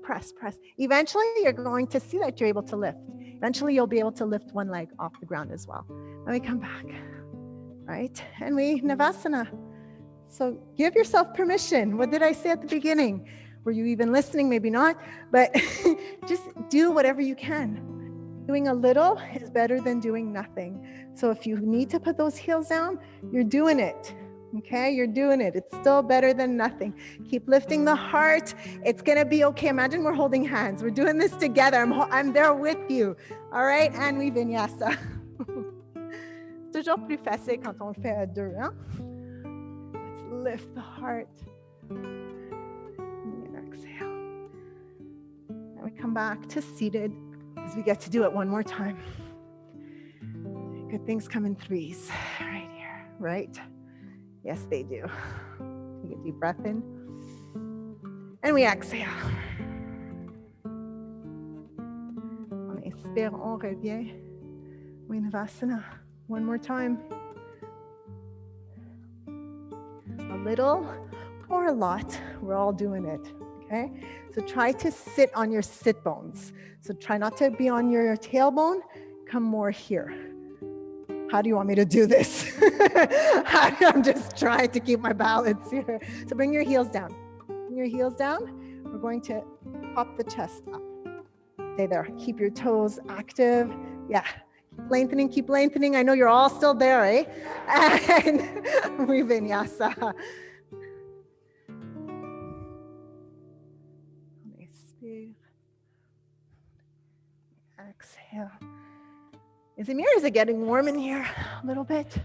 Press, press. Eventually, you're going to see that you're able to lift. Eventually, you'll be able to lift one leg off the ground as well. And we come back, right? And we Navasana. So give yourself permission. What did I say at the beginning? Were you even listening? Maybe not. But just do whatever you can. Doing a little is better than doing nothing. So if you need to put those heels down, you're doing it. Okay, you're doing it. It's still better than nothing. Keep lifting the heart. It's going to be okay. Imagine we're holding hands. We're doing this together. I'm there with you. All right, and we vinyasa. C'est toujours plus facile quand on le fait à deux. Hein? Let's lift the heart. And exhale. And we come back to seated as we get to do it one more time. Good things come in threes. Right here, right? Yes, they do. Take a deep breath in. And we exhale. On expire, on revient. We Navasana. One more time. A little or a lot, we're all doing it, okay? So try to sit on your sit bones. So try not to be on your tailbone. Come more here. How do you want me to do this? I'm just trying to keep my balance here. So bring your heels down. Bring your heels down. We're going to pop the chest up. Stay there. Keep your toes active. Yeah. Keep lengthening. I know you're all still there, eh? And we vinyasa. Expire. Exhale. Is it getting warm in here a little bit?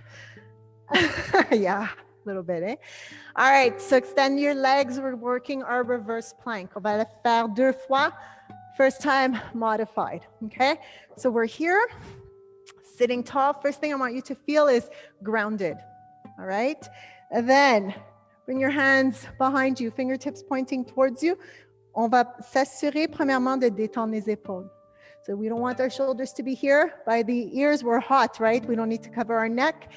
Yeah, a little bit, eh? All right, so extend your legs. We're working our reverse plank. On va le faire 2 fois. First time, modified, okay? So we're here, sitting tall. First thing I want you to feel is grounded, all right? And then bring your hands behind you, fingertips pointing towards you. On va s'assurer, premièrement, de détendre les épaules. So we don't want our shoulders to be here. By the ears, we're hot, right? We don't need to cover our neck.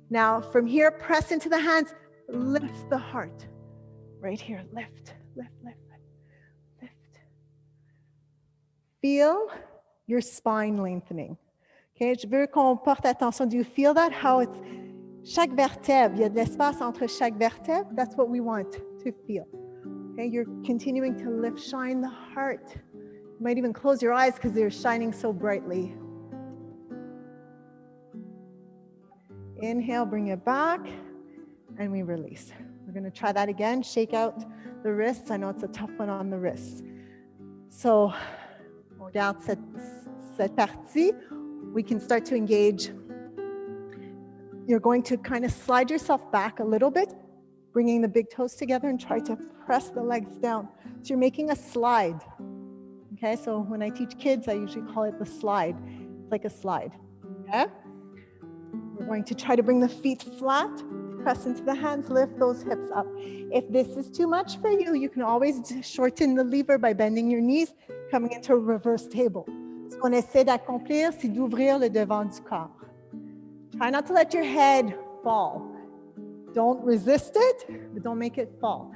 Now, from here, press into the hands. Lift the heart. Right here, lift, lift, lift, lift. Feel your spine lengthening. Okay, je veux qu'on porte attention. Do you feel that? How it's, chaque vertèbre, il y a de l'espace entre chaque vertèbre. That's what we want to feel. Okay, you're continuing to lift, shine the heart. You might even close your eyes because they're shining so brightly. Inhale, bring it back, and we release. We're going to try that again. Shake out the wrists. I know it's a tough one on the wrists. So, on regarde cette partie. We can start to engage. You're going to kind of slide yourself back a little bit, bringing the big toes together and try to press the legs down. So you're making a slide. Okay, so when I teach kids, I usually call it the slide. It's like a slide. Okay? We're going to try to bring the feet flat, press into the hands, lift those hips up. If this is too much for you, you can always shorten the lever by bending your knees, coming into a reverse table. Ce qu'on essaie d'accomplir, c'est d'ouvrir le devant du corps. Try not to let your head fall. Don't resist it, but don't make it fall.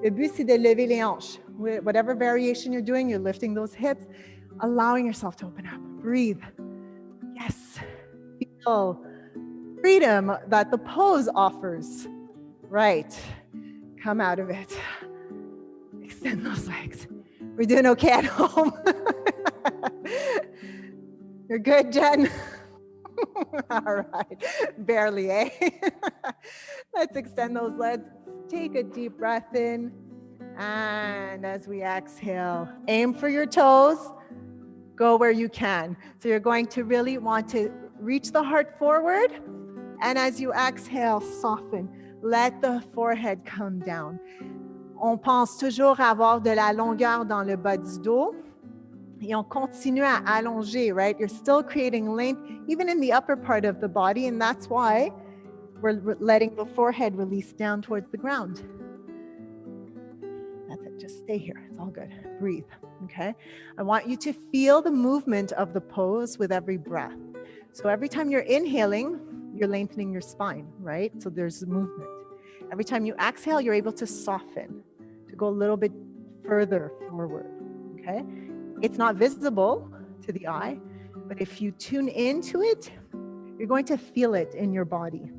Le but, c'est de lever les hanches. Whatever variation you're doing, you're lifting those hips, allowing yourself to open up. Breathe. Yes. Feel freedom that the pose offers. Right. Come out of it. Extend those legs. We're doing okay at home. You're good, Jen? All right. Barely, eh? Let's extend those legs. Take a deep breath in. And as we exhale, aim for your toes. Go where you can. So you're going to really want to reach the heart forward. And as you exhale, soften. Let the forehead come down. On pense toujours avoir de la longueur dans le bas du dos. Et on continue à allonger, right? You're still creating length, even in the upper part of the body. And that's why we're letting the forehead release down towards the ground. That's it. Just stay here. It's all good. Breathe. Okay? I want you to feel the movement of the pose with every breath. So every time you're inhaling, you're lengthening your spine, right? So there's movement. Every time you exhale, you're able to soften, to go a little bit further forward. Okay? It's not visible to the eye, but if you tune into it, you're going to feel it in your body.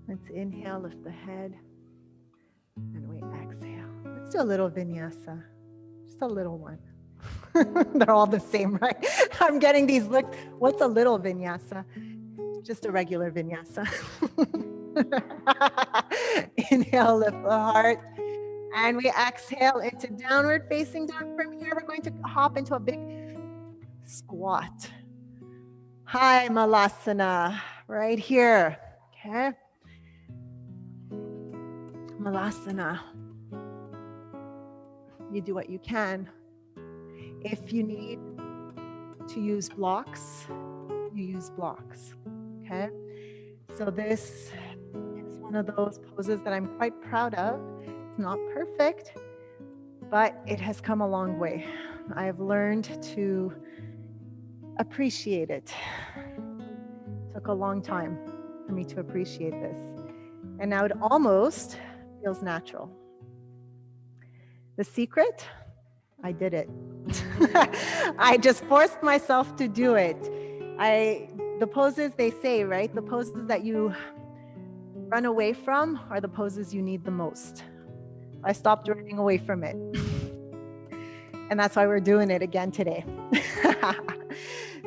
Let's inhale, lift the head, and we exhale. Let's do a little vinyasa, just a little one. They're all the same, right? I'm getting these looks. What's a little vinyasa? Just a regular vinyasa. Inhale, lift the heart, and we exhale into downward facing dog. From here, we're going to hop into a big squat. Hi, Malasana, right here, okay? Malasana. You do what you can. If you need to use blocks, you use blocks, okay? So this is one of those poses that I'm quite proud of. It's not perfect, but it has come a long way. I have learned to appreciate it. It took a long time for me to appreciate this. And now it almost feels natural. The secret, I did it. I just forced myself to do it. The poses they say, right? The poses that you run away from are the poses you need the most. I stopped running away from it. And that's why we're doing it again today.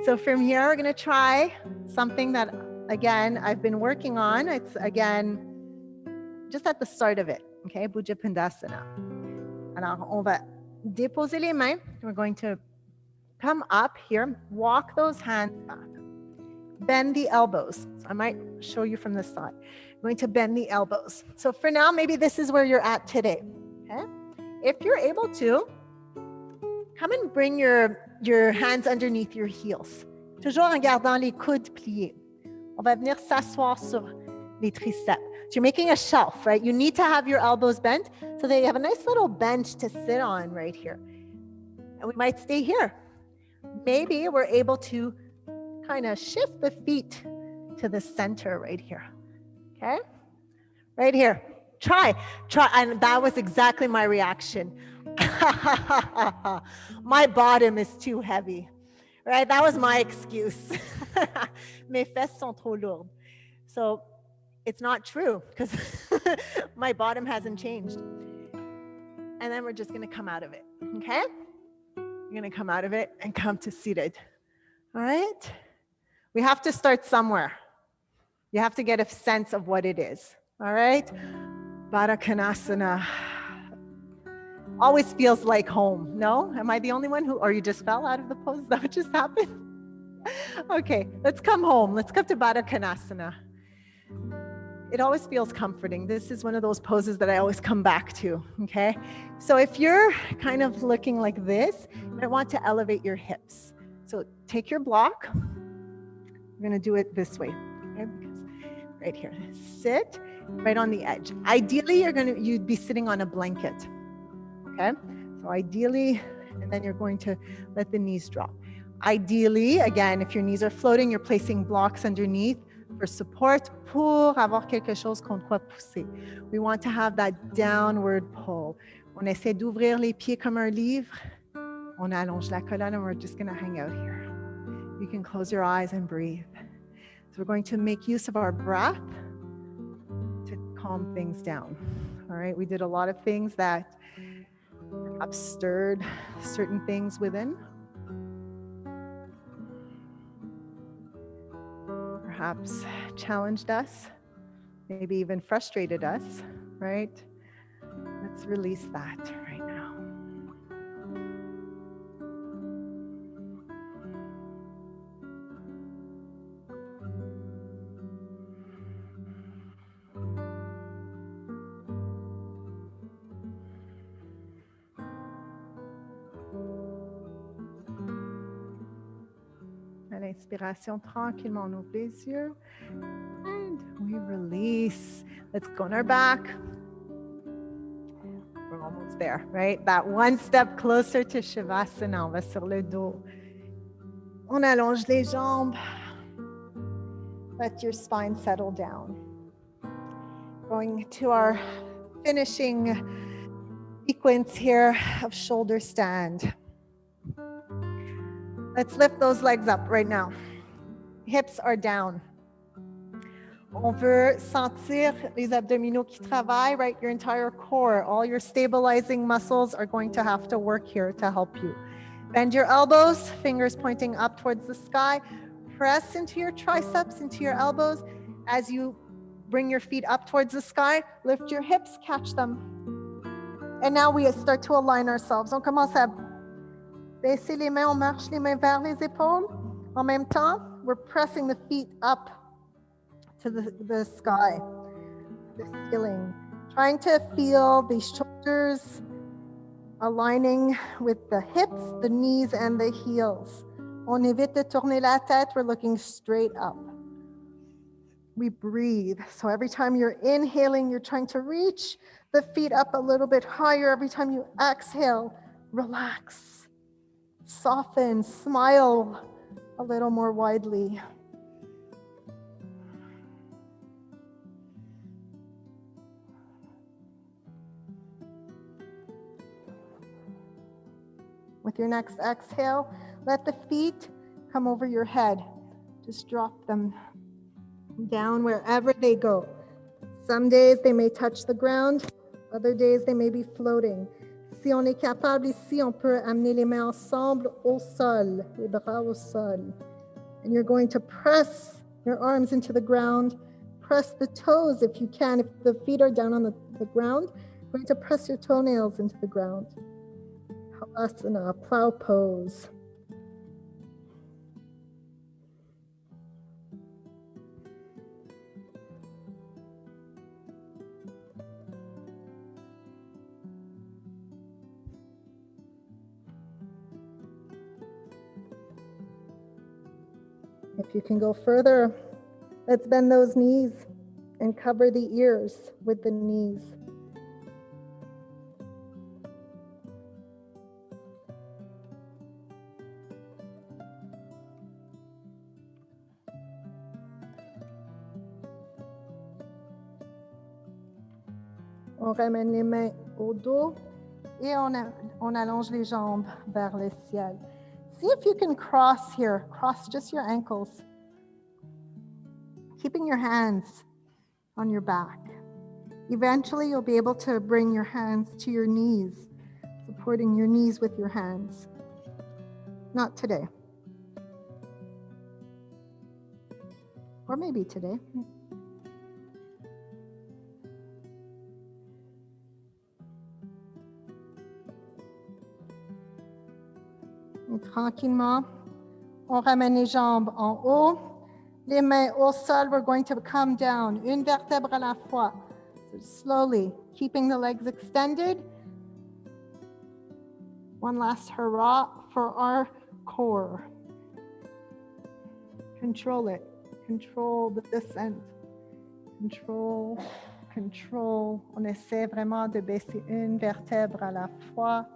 So from here, we're going to try something that, again, I've been working on. It's, again, just at the start of it. Okay, Bhuja Pindasana. Alors, on va déposer les mains. We're going to come up here, walk those hands back. Bend the elbows. So I might show you from this side. I'm going to bend the elbows. So for now, maybe this is where you're at today. Okay? If you're able to, come and bring your hands underneath your heels. Toujours en gardant les coudes pliés. On va venir s'asseoir sur les triceps. So you're making a shelf, right? You need to have your elbows bent so that you have a nice little bench to sit on right here. And we might stay here. Maybe we're able to kind of shift the feet to the center right here. Okay? Right here. Try. And that was exactly my reaction. My bottom is too heavy. Right? That was my excuse. Mes fesses sont trop lourdes. So it's not true because my bottom hasn't changed. And then we're just going to come out of it. Okay? You're going to come out of it and come to seated. All right? We have to start somewhere. You have to get a sense of what it is. All right? Baddha Konasana always feels like home. No? Am I the only one or you just fell out of the pose? Is that what just happened? Okay, let's come home. Let's come to Baddha Konasana. It always feels comforting. This is one of those poses that I always come back to, okay? So if you're kind of looking like this, you might want to elevate your hips. So take your block. We're gonna do it this way, okay? Because right here, sit right on the edge. Ideally, you'd be sitting on a blanket, okay? So ideally, and then you're going to let the knees drop. Ideally, again, if your knees are floating, you're placing blocks underneath for support, pour avoir quelque chose contre quoi pousser. We want to have that downward pull. On essaie d'ouvrir les pieds comme un livre. On allonge la colonne and we're just going to hang out here. You can close your eyes and breathe. So we're going to make use of our breath to calm things down. All right, we did a lot of things that perhaps stirred certain things within. Perhaps challenged us, maybe even frustrated us, right? Let's release that right now. À l'inspiration, tranquillement, on ouvre les yeux. And we release. Let's go on our back. We're almost there, right? That one step closer to Shavasana. On va sur le dos. On allonge les jambes. Let your spine settle down. Going to our finishing sequence here of shoulder stand. Let's lift those legs up right now. Hips are down. On veut sentir les abdominaux qui travaillent, right? Your entire core, all your stabilizing muscles are going to have to work here to help you. Bend your elbows, fingers pointing up towards the sky. Press into your triceps, into your elbows. As you bring your feet up towards the sky, lift your hips, catch them. And now we start to align ourselves. On commence à baisser les mains, on marche les mains vers les épaules. En même temps, we're pressing the feet up to the sky, the ceiling. Trying to feel the shoulders aligning with the hips, the knees, and the heels. On évite de tourner la tête, we're looking straight up. we breathe. So every time you're inhaling, you're trying to reach the feet up a little bit higher. Every time you exhale, relax, soften, smile a little more widely. With your next exhale, let the feet come over your head. Just drop them down wherever they go. Some days they may touch the ground, other days they may be floating. Si on est capable ici, on peut amener les mains ensemble au sol, les bras au sol. And you're going to press your arms into the ground, press the toes if you can. If the feet are down on the ground, you're going to press your toenails into the ground. Halasana, plow pose. If you can go further, let's bend those knees and cover the ears with the knees. On ramène les mains au dos et on allonge les jambes vers le ciel. See if you can cross here. Cross just your ankles. Keeping your hands on your back. Eventually, you'll be able to bring your hands to your knees, supporting your knees with your hands. Not today. Or maybe today. Et tranquillement, on ramène les jambes en haut, les mains au sol. We're going to come down, une vertèbre à la fois. So slowly, keeping the legs extended. One last hurrah for our core. Control it. Control the descent. Control, control. On essaie vraiment de baisser une vertèbre à la fois.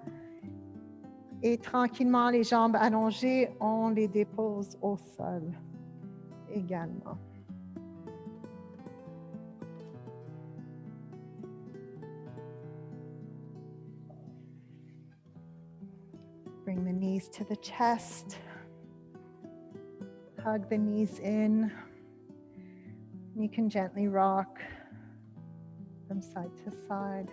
Et tranquillement, les jambes allongées, on les dépose au sol également. Bring the knees to the chest. Hug the knees in. You can gently rock from side to side.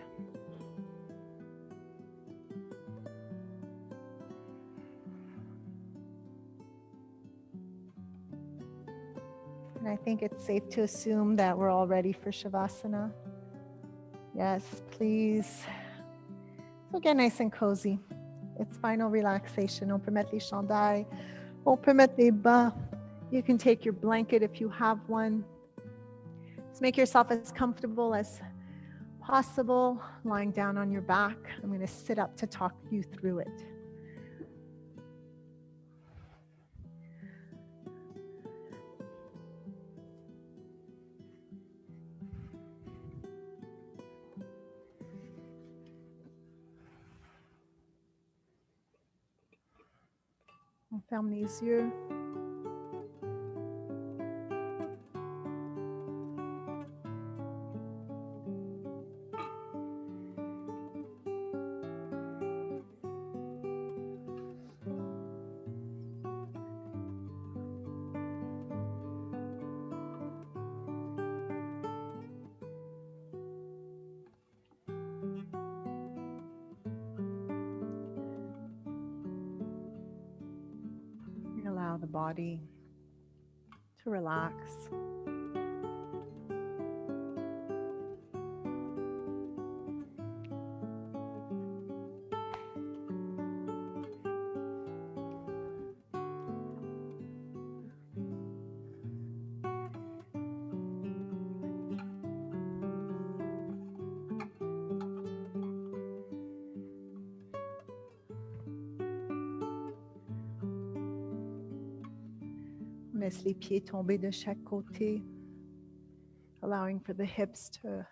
And I think it's safe to assume that we're all ready for Shavasana. Yes, please. So get nice and cozy. It's final relaxation. On peut mettre les chandails. On peut mettre les bas. You can take your blanket if you have one. Just make yourself as comfortable as possible, lying down on your back. I'm going to sit up to talk you through it. On ferme les yeux. Allow the body to relax. On laisse les pieds tomber de chaque côté. allowing for the hips to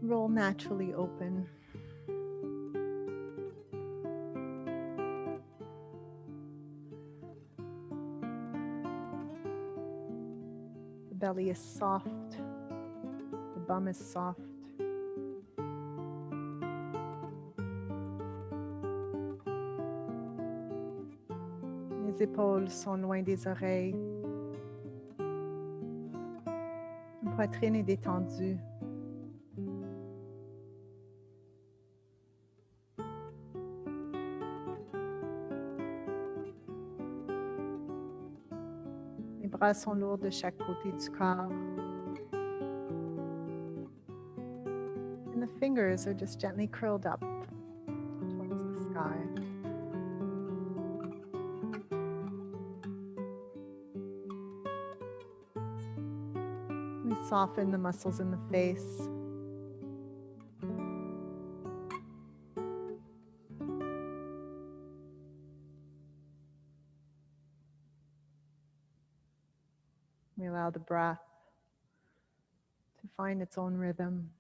roll naturally open. The belly is soft, the bum is soft. Les épaules sont loin des oreilles. La poitrine est détendue. Les bras sont lourds de chaque côté du corps. And the fingers are just gently curled up towards the sky. We soften the muscles in the face. We allow the breath to find its own rhythm.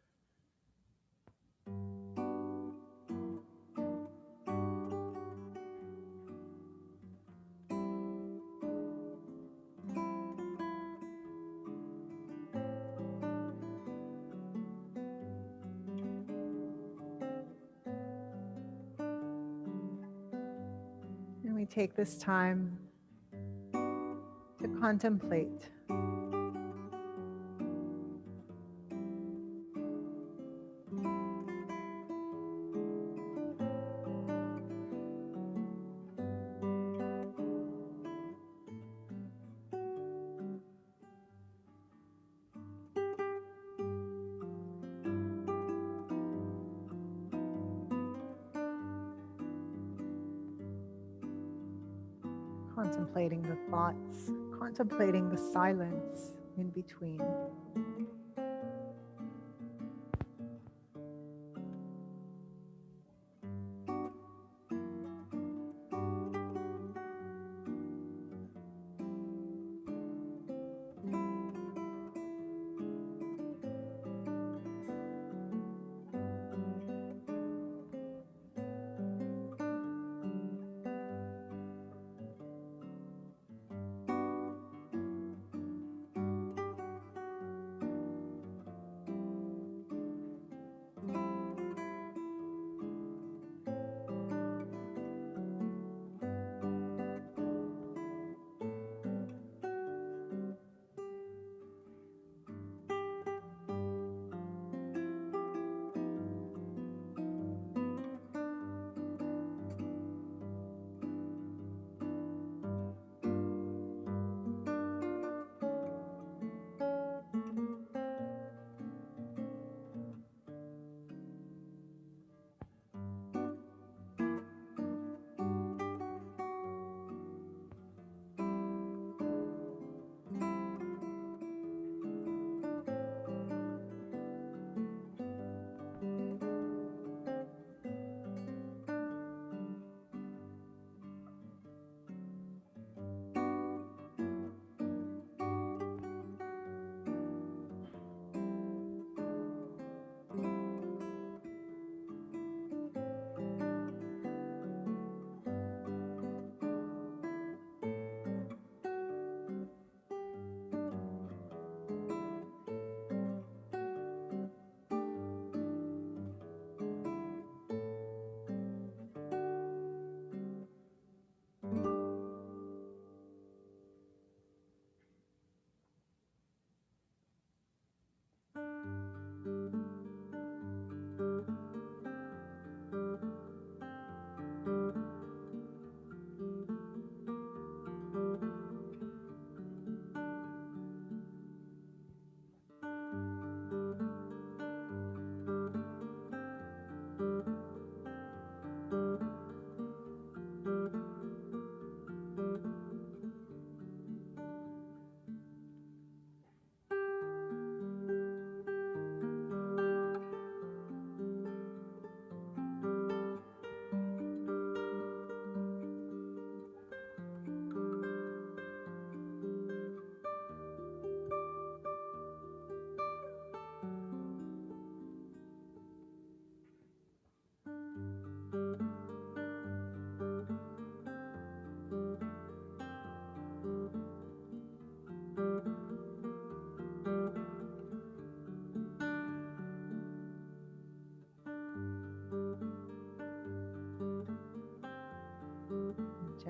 And we take this time to contemplate. Contemplating the thoughts, contemplating the silence in between.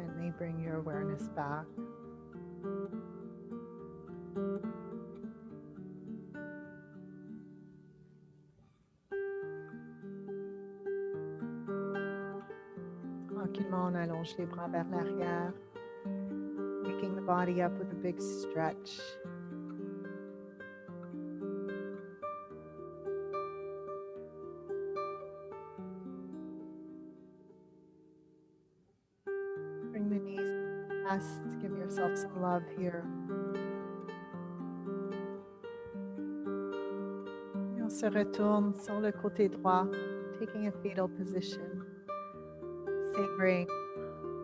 Gently bring your awareness back. Tranquillement, on allonge les bras vers l'arrière, waking the body up with a big stretch. Bring the knees to the chest. Give yourself some love here. Et on se retourne sur le côté droit, taking a fetal position, savoring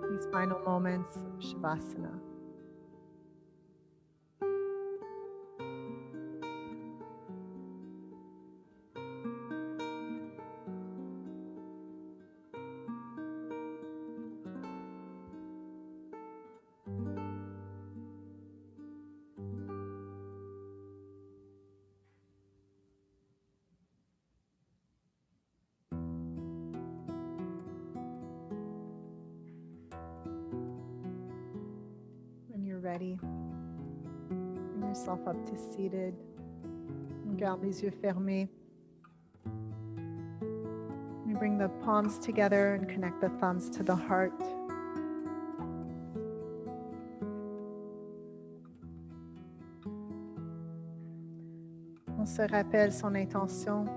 these final moments of Shavasana. When you're ready, bring yourself up to seated. Garde les yeux fermés. We bring the palms together and connect the thumbs to the heart. On se rappelle son intention.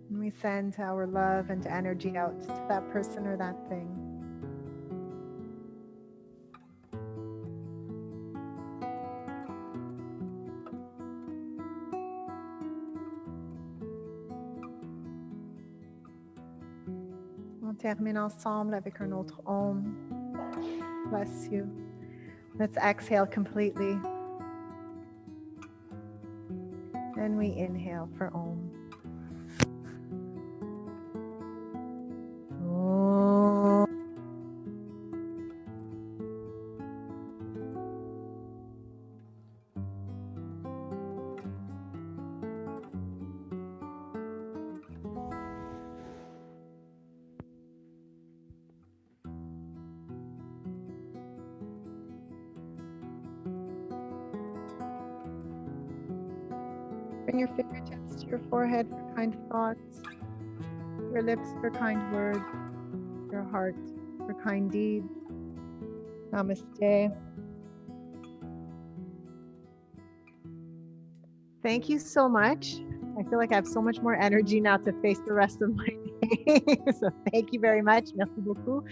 And we send our love and energy out to that person or that thing. On termine ensemble avec un autre Om. Bless you. Let's exhale completely. And we inhale for Om. Om. Bring your fingertips to your forehead for kind thoughts, your lips for kind words, your heart for kind deeds. Namaste. Thank you so much. I feel like I have so much more energy now to face the rest of my day. So thank you very much. Merci beaucoup.